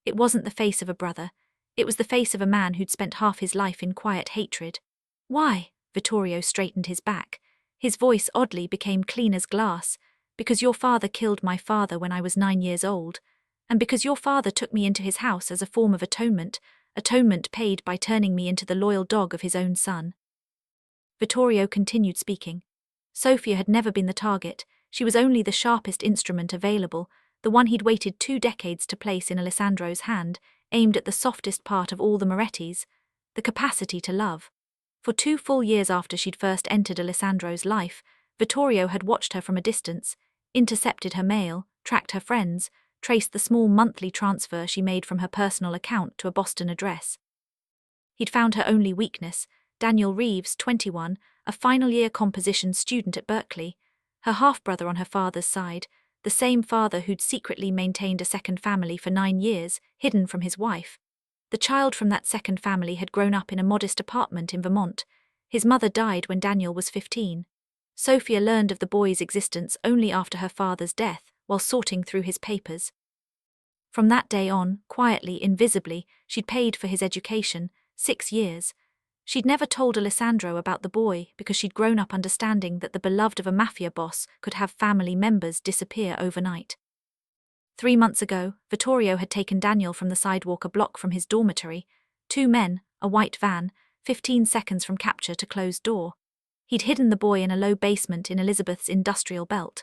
It wasn't the face of a brother. It was the face of a man who'd spent half his life in quiet hatred. "Why?" Vittorio straightened his back. His voice oddly became clean as glass. "Because your father killed my father when I was 9 years old. And because your father took me into his house as a form of atonement paid by turning me into the loyal dog of his own son." Vittorio continued speaking. Sofia had never been the target. She was only the sharpest instrument available, the one he'd waited 2 decades to place in Alessandro's hand, aimed at the softest part of all the Morettis, the capacity to love. For 2 full years after she'd first entered Alessandro's life, Vittorio had watched her from a distance, intercepted her mail, tracked her friends, traced the small monthly transfer she made from her personal account to a Boston address. He'd found her only weakness, Daniel Reeves, 21, a final-year composition student at Berkeley, her half-brother on her father's side, the same father who'd secretly maintained a second family for 9 years, hidden from his wife. The child from that second family had grown up in a modest apartment in Vermont. His mother died when Daniel was 15. Sophia learned of the boy's existence only after her father's death, while sorting through his papers. From that day on, quietly, invisibly, she'd paid for his education, 6 years. She'd never told Alessandro about the boy because she'd grown up understanding that the beloved of a mafia boss could have family members disappear overnight. 3 months ago, Vittorio had taken Daniel from the sidewalk a block from his dormitory. 2 men, a white van, 15 seconds from capture to closed door. He'd hidden the boy in a low basement in Elizabeth's industrial belt.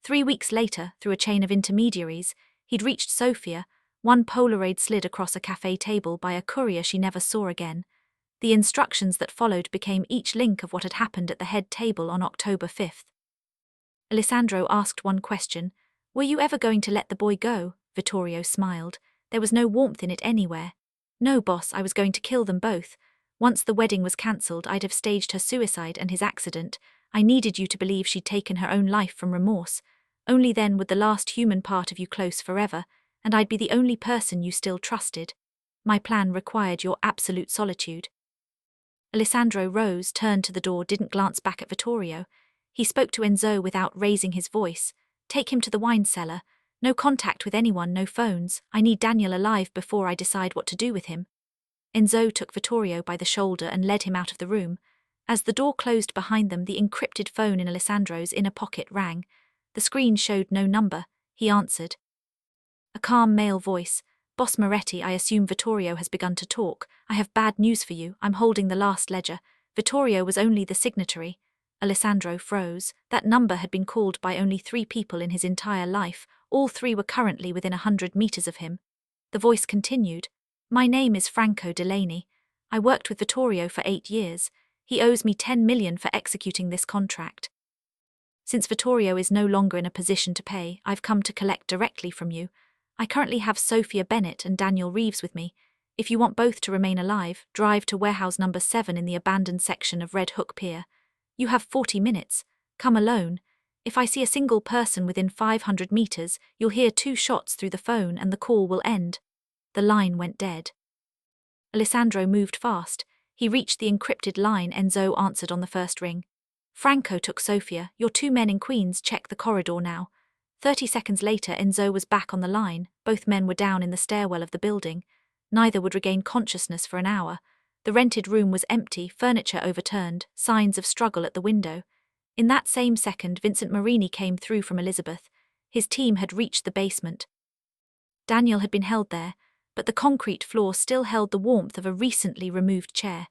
3 weeks later, through a chain of intermediaries, he'd reached Sophia. One Polaroid slid across a cafe table by a courier she never saw again. The instructions that followed became each link of what had happened at the head table on October 5th. Alessandro asked one question. "Were you ever going to let the boy go?" Vittorio smiled. There was no warmth in it anywhere. "No, boss, I was going to kill them both. Once the wedding was cancelled, I'd have staged her suicide and his accident. I needed you to believe she'd taken her own life from remorse. Only then would the last human part of you close forever, and I'd be the only person you still trusted. My plan required your absolute solitude." Alessandro rose, turned to the door, didn't glance back at Vittorio. He spoke to Enzo without raising his voice. "Take him to the wine cellar. No contact with anyone, no phones. I need Daniel alive before I decide what to do with him." Enzo took Vittorio by the shoulder and led him out of the room. As the door closed behind them, the encrypted phone in Alessandro's inner pocket rang. The screen showed no number. He answered. A calm male voice. "Boss Moretti, I assume Vittorio has begun to talk. I have bad news for you. I'm holding the last ledger. Vittorio was only the signatory." Alessandro froze. That number had been called by only 3 people in his entire life. All 3 were currently within 100 meters of him. The voice continued. "My name is Franco Delaney. I worked with Vittorio for 8 years. He owes me 10 million for executing this contract. Since Vittorio is no longer in a position to pay, I've come to collect directly from you. I currently have Sophia Bennett and Daniel Reeves with me. If you want both to remain alive, drive to warehouse number 7 in the abandoned section of Red Hook Pier. You have 40 minutes. Come alone. If I see a single person within 500 meters, you'll hear 2 shots through the phone and the call will end." The line went dead. Alessandro moved fast. He reached the encrypted line Enzo answered on the first ring. "Franco took Sophia. Your 2 men in Queens, check the corridor now." 30 seconds later, Enzo was back on the line. Both men were down in the stairwell of the building. Neither would regain consciousness for an hour. The rented room was empty, furniture overturned, signs of struggle at the window. In that same second, Vincent Marini came through from Elizabeth. His team had reached the basement. Daniel had been held there, but the concrete floor still held the warmth of a recently removed chair.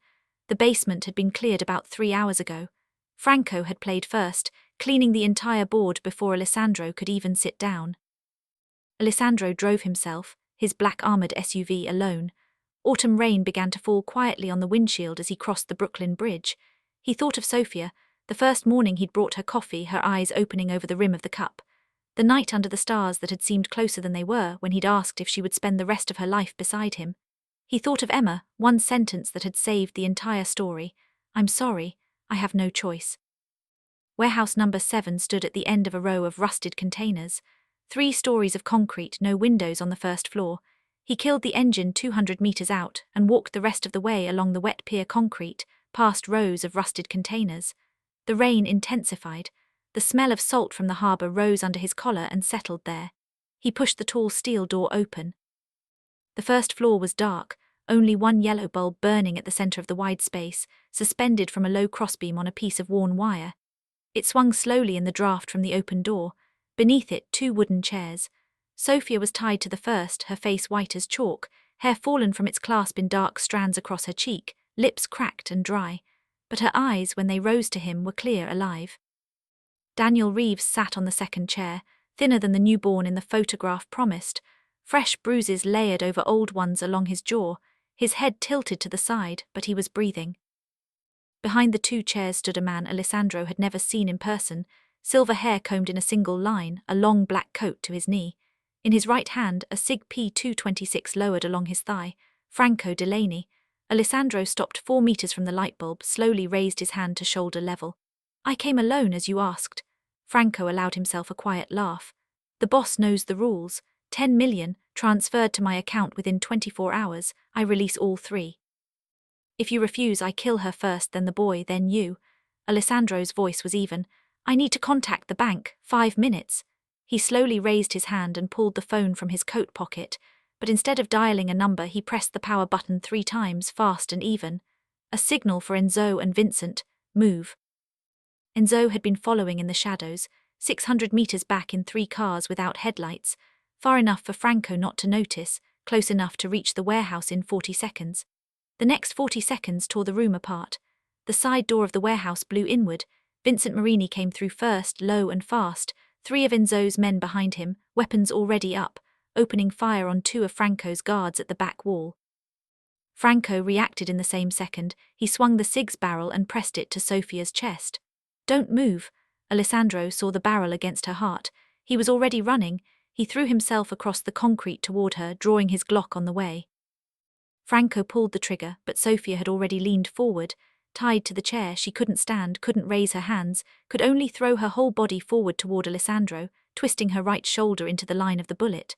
The basement had been cleared about 3 hours ago. Franco had played first, cleaning the entire board before Alessandro could even sit down. Alessandro drove himself, his black armored SUV, alone. Autumn rain began to fall quietly on the windshield as he crossed the Brooklyn Bridge. He thought of Sophia, the first morning he'd brought her coffee, her eyes opening over the rim of the cup. The night under the stars that had seemed closer than they were when he'd asked if she would spend the rest of her life beside him. He thought of Emma, one sentence that had saved the entire story. "I'm sorry, I have no choice." Warehouse number 7 stood at the end of a row of rusted containers. 3 stories of concrete, no windows on the first floor. He killed the engine 200 meters out and walked the rest of the way along the wet pier concrete, past rows of rusted containers. The rain intensified. The smell of salt from the harbor rose under his collar and settled there. He pushed the tall steel door open. The first floor was dark, only one yellow bulb burning at the center of the wide space, suspended from a low crossbeam on a piece of worn wire. It swung slowly in the draft from the open door. Beneath it, 2 wooden chairs. Sophia was tied to the first, her face white as chalk, hair fallen from its clasp in dark strands across her cheek, lips cracked and dry. But her eyes, when they rose to him, were clear, alive. Daniel Reeves sat on the second chair, thinner than the newborn in the photograph promised. Fresh bruises layered over old ones along his jaw, his head tilted to the side, but he was breathing. Behind the 2 chairs stood a man Alessandro had never seen in person, silver hair combed in a single line, a long black coat to his knee. In his right hand, a SIG P226 lowered along his thigh. Franco Delaney. Alessandro stopped 4 meters from the light bulb, slowly raised his hand to shoulder level. "I came alone, as you asked." Franco allowed himself a quiet laugh. "The boss knows the rules. 10 million, transferred to my account within 24 hours, I release all 3. If you refuse, I kill her first, then the boy, then you. Alessandro's voice was even. I need to contact the bank, 5 minutes. He slowly raised his hand and pulled the phone from his coat pocket, but instead of dialing a number, he pressed the power button 3 times, fast and even. A signal for Enzo and Vincent. Move. Enzo had been following in the shadows, 600 meters back in 3 cars without headlights, far enough for Franco not to notice, close enough to reach the warehouse in 40 seconds. The next 40 seconds tore the room apart. The side door of the warehouse blew inward. Vincent Marini came through first, low and fast, 3 of Enzo's men behind him, weapons already up, opening fire on 2 of Franco's guards at the back wall. Franco reacted in the same second. He swung the SIG's barrel and pressed it to Sofia's chest. Don't move. Alessandro saw the barrel against her heart. He was already running. He threw himself across the concrete toward her, drawing his Glock on the way. Franco pulled the trigger, but Sofia had already leaned forward. Tied to the chair, she couldn't stand, couldn't raise her hands, could only throw her whole body forward toward Alessandro, twisting her right shoulder into the line of the bullet.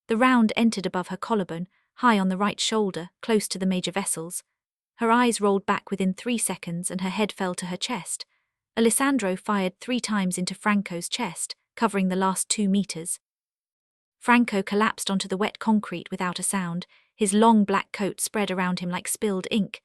The round entered above her collarbone, high on the right shoulder, close to the major vessels. Her eyes rolled back within 3 seconds and her head fell to her chest. Alessandro fired 3 times into Franco's chest, covering the last 2 meters. Franco collapsed onto the wet concrete without a sound, his long black coat spread around him like spilled ink.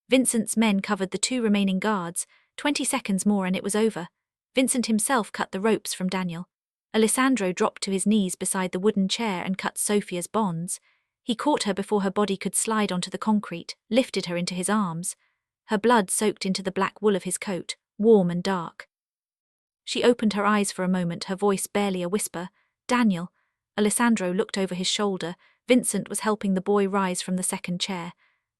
Vincent's men covered the 2 remaining guards. 20 seconds more and it was over. Vincent himself cut the ropes from Daniel. Alessandro dropped to his knees beside the wooden chair and cut Sofia's bonds. He caught her before her body could slide onto the concrete, lifted her into his arms. Her blood soaked into the black wool of his coat, warm and dark. She opened her eyes for a moment, her voice barely a whisper. Daniel. Alessandro looked over his shoulder. Vincent was helping the boy rise from the second chair.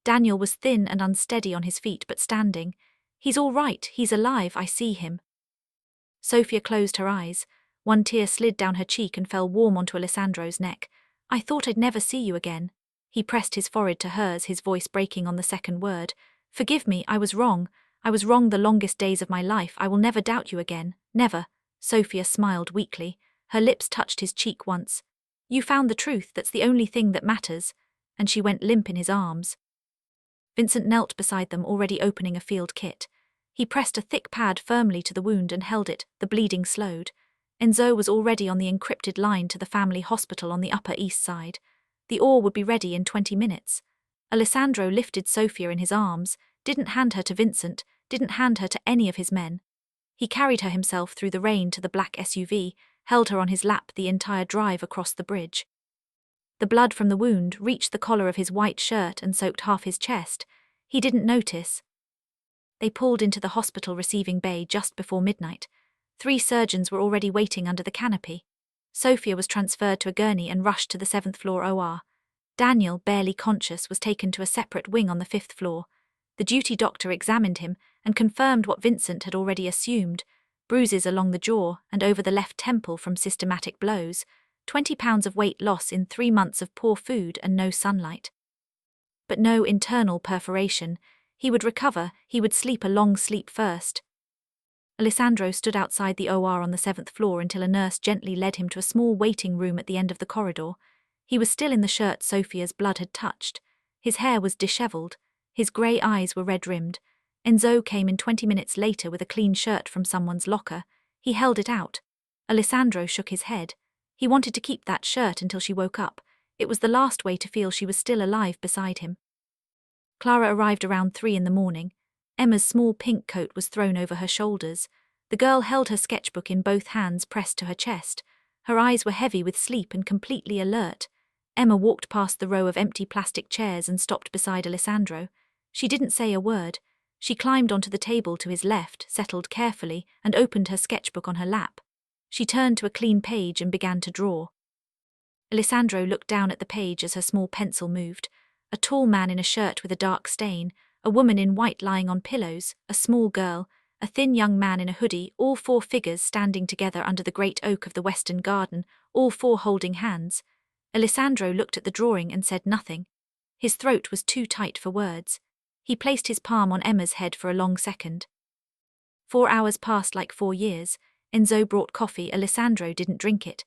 Daniel was thin and unsteady on his feet, but standing. He's all right, he's alive, I see him. Sofia closed her eyes. 1 tear slid down her cheek and fell warm onto Alessandro's neck. I thought I'd never see you again. He pressed his forehead to hers, his voice breaking on the second word. Forgive me, I was wrong. I was wrong the longest days of my life. I will never doubt you again. Never. Sofia smiled weakly. Her lips touched his cheek once. You found the truth, that's the only thing that matters. And she went limp in his arms. Vincent knelt beside them, already opening a field kit. He pressed a thick pad firmly to the wound and held it. The bleeding slowed. Enzo was already on the encrypted line to the family hospital on the Upper East Side. The ore would be ready in 20 minutes. Alessandro lifted Sofia in his arms, didn't hand her to Vincent, didn't hand her to any of his men. He carried her himself through the rain to the black SUV, held her on his lap the entire drive across the bridge. The blood from the wound reached the collar of his white shirt and soaked half his chest. He didn't notice. They pulled into the hospital receiving bay just before midnight. 3 surgeons were already waiting under the canopy. Sofia was transferred to a gurney and rushed to the 7th floor OR. Daniel, barely conscious, was taken to a separate wing on the 5th floor. The duty doctor examined him and confirmed what Vincent had already assumed: bruises along the jaw and over the left temple from systematic blows, 20 pounds of weight loss in 3 months of poor food and no sunlight. But no internal perforation. He would recover, he would sleep a long sleep first. Alessandro stood outside the OR on the 7th floor until a nurse gently led him to a small waiting room at the end of the corridor. He was still in the shirt Sofia's blood had touched. His hair was dishevelled. His grey eyes were red-rimmed. Enzo came in 20 minutes later with a clean shirt from someone's locker. He held it out. Alessandro shook his head. He wanted to keep that shirt until she woke up. It was the last way to feel she was still alive beside him. Clara arrived around 3 in the morning. Emma's small pink coat was thrown over her shoulders. The girl held her sketchbook in both hands pressed to her chest. Her eyes were heavy with sleep and completely alert. Emma walked past the row of empty plastic chairs and stopped beside Alessandro. She didn't say a word. She climbed onto the table to his left, settled carefully, and opened her sketchbook on her lap. She turned to a clean page and began to draw. Alessandro looked down at the page as her small pencil moved. A tall man in a shirt with a dark stain, a woman in white lying on pillows, a small girl, a thin young man in a hoodie, all 4 figures standing together under the great oak of the western garden, all 4 holding hands. Alessandro looked at the drawing and said nothing. His throat was too tight for words. He placed his palm on Emma's head for a long second. 4 hours passed like 4 years. Enzo brought coffee. Alessandro didn't drink it.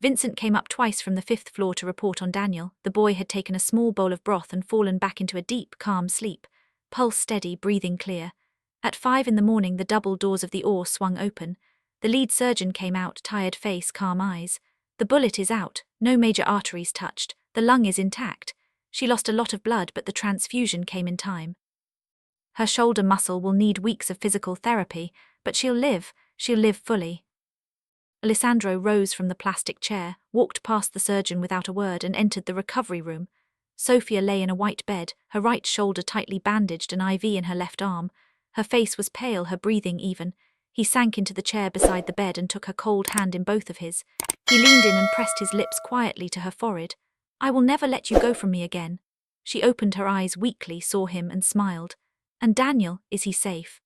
Vincent came up twice from the 5th floor to report on Daniel. The boy had taken a small bowl of broth and fallen back into a deep, calm sleep, pulse steady, breathing clear. At 5 in the morning, the double doors of the OR swung open. The lead surgeon came out, tired face, calm eyes. The bullet is out, no major arteries touched, the lung is intact. She lost a lot of blood, but the transfusion came in time. Her shoulder muscle will need weeks of physical therapy, but she'll live fully. Alessandro rose from the plastic chair, walked past the surgeon without a word, and entered the recovery room. Sophia lay in a white bed, her right shoulder tightly bandaged, an IV in her left arm. Her face was pale, her breathing even. He sank into the chair beside the bed and took her cold hand in both of his. He leaned in and pressed his lips quietly to her forehead. "I will never let you go from me again." She opened her eyes weakly, saw him, and smiled. "And Daniel, is he safe?"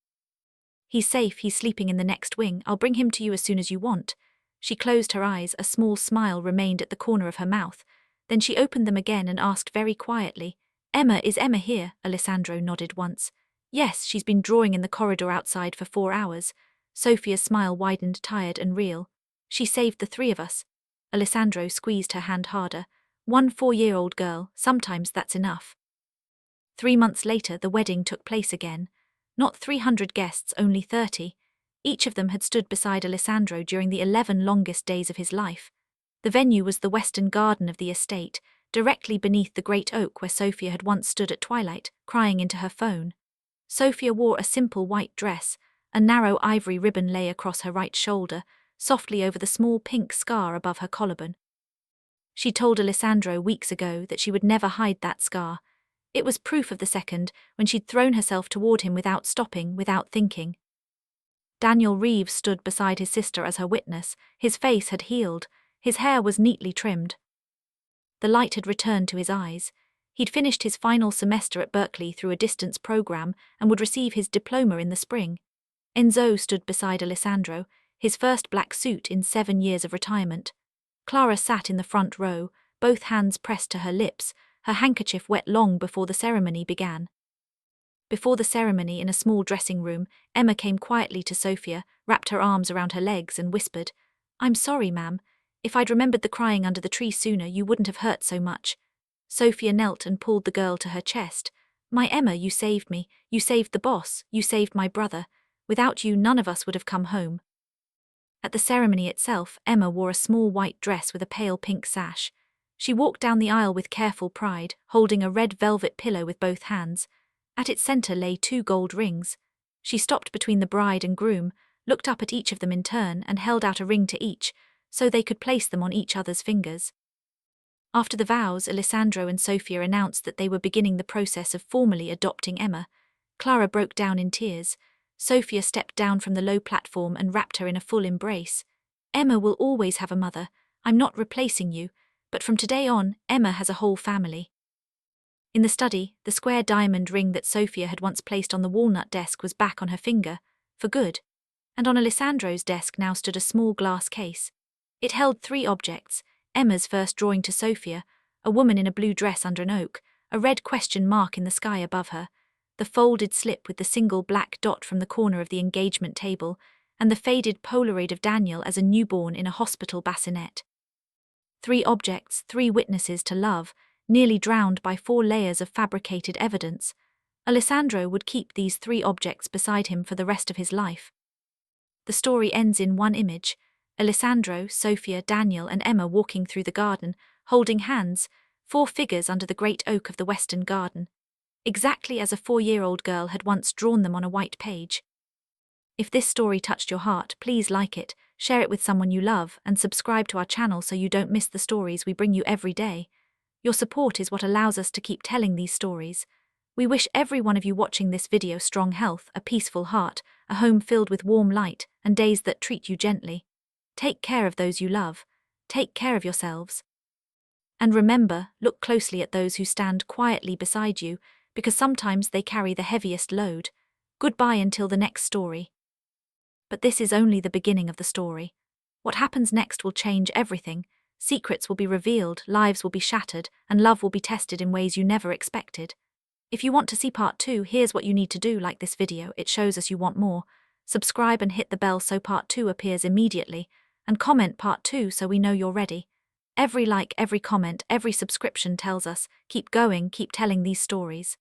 "He's safe, he's sleeping in the next wing. I'll bring him to you as soon as you want." She closed her eyes, a small smile remained at the corner of her mouth. Then she opened them again and asked very quietly, "Emma, is Emma here?" Alessandro nodded once. "Yes, she's been drawing in the corridor outside for 4 hours." Sophia's smile widened, tired and real. "She saved the 3 of us." Alessandro squeezed her hand harder. "One 4-year-old girl, sometimes that's enough." 3 months later, the wedding took place again. Not 300 guests, only 30. Each of them had stood beside Alessandro during the 11 longest days of his life. The venue was the western garden of the estate, directly beneath the great oak where Sophia had once stood at twilight, crying into her phone. Sophia wore a simple white dress. A narrow ivory ribbon lay across her right shoulder, softly over the small pink scar above her collarbone. She told Alessandro weeks ago that she would never hide that scar. It was proof of the second, when she'd thrown herself toward him without stopping, without thinking. Daniel Reeves stood beside his sister as her witness. His face had healed. His hair was neatly trimmed. The light had returned to his eyes. He'd finished his final semester at Berkeley through a distance program and would receive his diploma in the spring. Enzo stood beside Alessandro, his first black suit in 7 years of retirement. Clara sat in the front row, both hands pressed to her lips, her handkerchief wet long before the ceremony began. Before the ceremony, in a small dressing room, Emma came quietly to Sophia, wrapped her arms around her legs and whispered, "I'm sorry, ma'am. If I'd remembered the crying under the tree sooner, you wouldn't have hurt so much." Sophia knelt and pulled the girl to her chest. "My Emma, you saved me. You saved the boss. You saved my brother. Without you, none of us would have come home." At the ceremony itself, Emma wore a small white dress with a pale pink sash. She walked down the aisle with careful pride, holding a red velvet pillow with both hands. At its center lay 2 gold rings. She stopped between the bride and groom, looked up at each of them in turn, and held out a ring to each, so they could place them on each other's fingers. After the vows, Alessandro and Sophia announced that they were beginning the process of formally adopting Emma. Clara broke down in tears. Sophia stepped down from the low platform and wrapped her in a full embrace. "Emma will always have a mother. I'm not replacing you, but from today on, Emma has a whole family." In the study, the square diamond ring that Sophia had once placed on the walnut desk was back on her finger, for good, and on Alessandro's desk now stood a small glass case. It held 3 objects: Emma's first drawing to Sophia, a woman in a blue dress under an oak, a red question mark in the sky above her, the folded slip with the single black dot from the corner of the engagement table, and the faded Polaroid of Daniel as a newborn in a hospital bassinet. 3 objects, 3 witnesses to love, nearly drowned by 4 layers of fabricated evidence. Alessandro would keep these 3 objects beside him for the rest of his life. The story ends in one image: Alessandro, Sophia, Daniel, and Emma walking through the garden, holding hands, 4 figures under the great oak of the western garden, exactly as a 4-year-old girl had once drawn them on a white page. If this story touched your heart, please like it, share it with someone you love, and subscribe to our channel so you don't miss the stories we bring you every day. Your support is what allows us to keep telling these stories. We wish every one of you watching this video strong health, a peaceful heart, a home filled with warm light, and days that treat you gently. Take care of those you love. Take care of yourselves. And remember, look closely at those who stand quietly beside you, because sometimes they carry the heaviest load. Goodbye until the next story. But this is only the beginning of the story. What happens next will change everything. Secrets will be revealed, lives will be shattered, and love will be tested in ways you never expected. If you want to see part 2, here's what you need to do. Like this video, it shows us you want more. Subscribe and hit the bell so part 2 appears immediately, and comment part 2 so we know you're ready. Every like, every comment, every subscription tells us, keep going, keep telling these stories.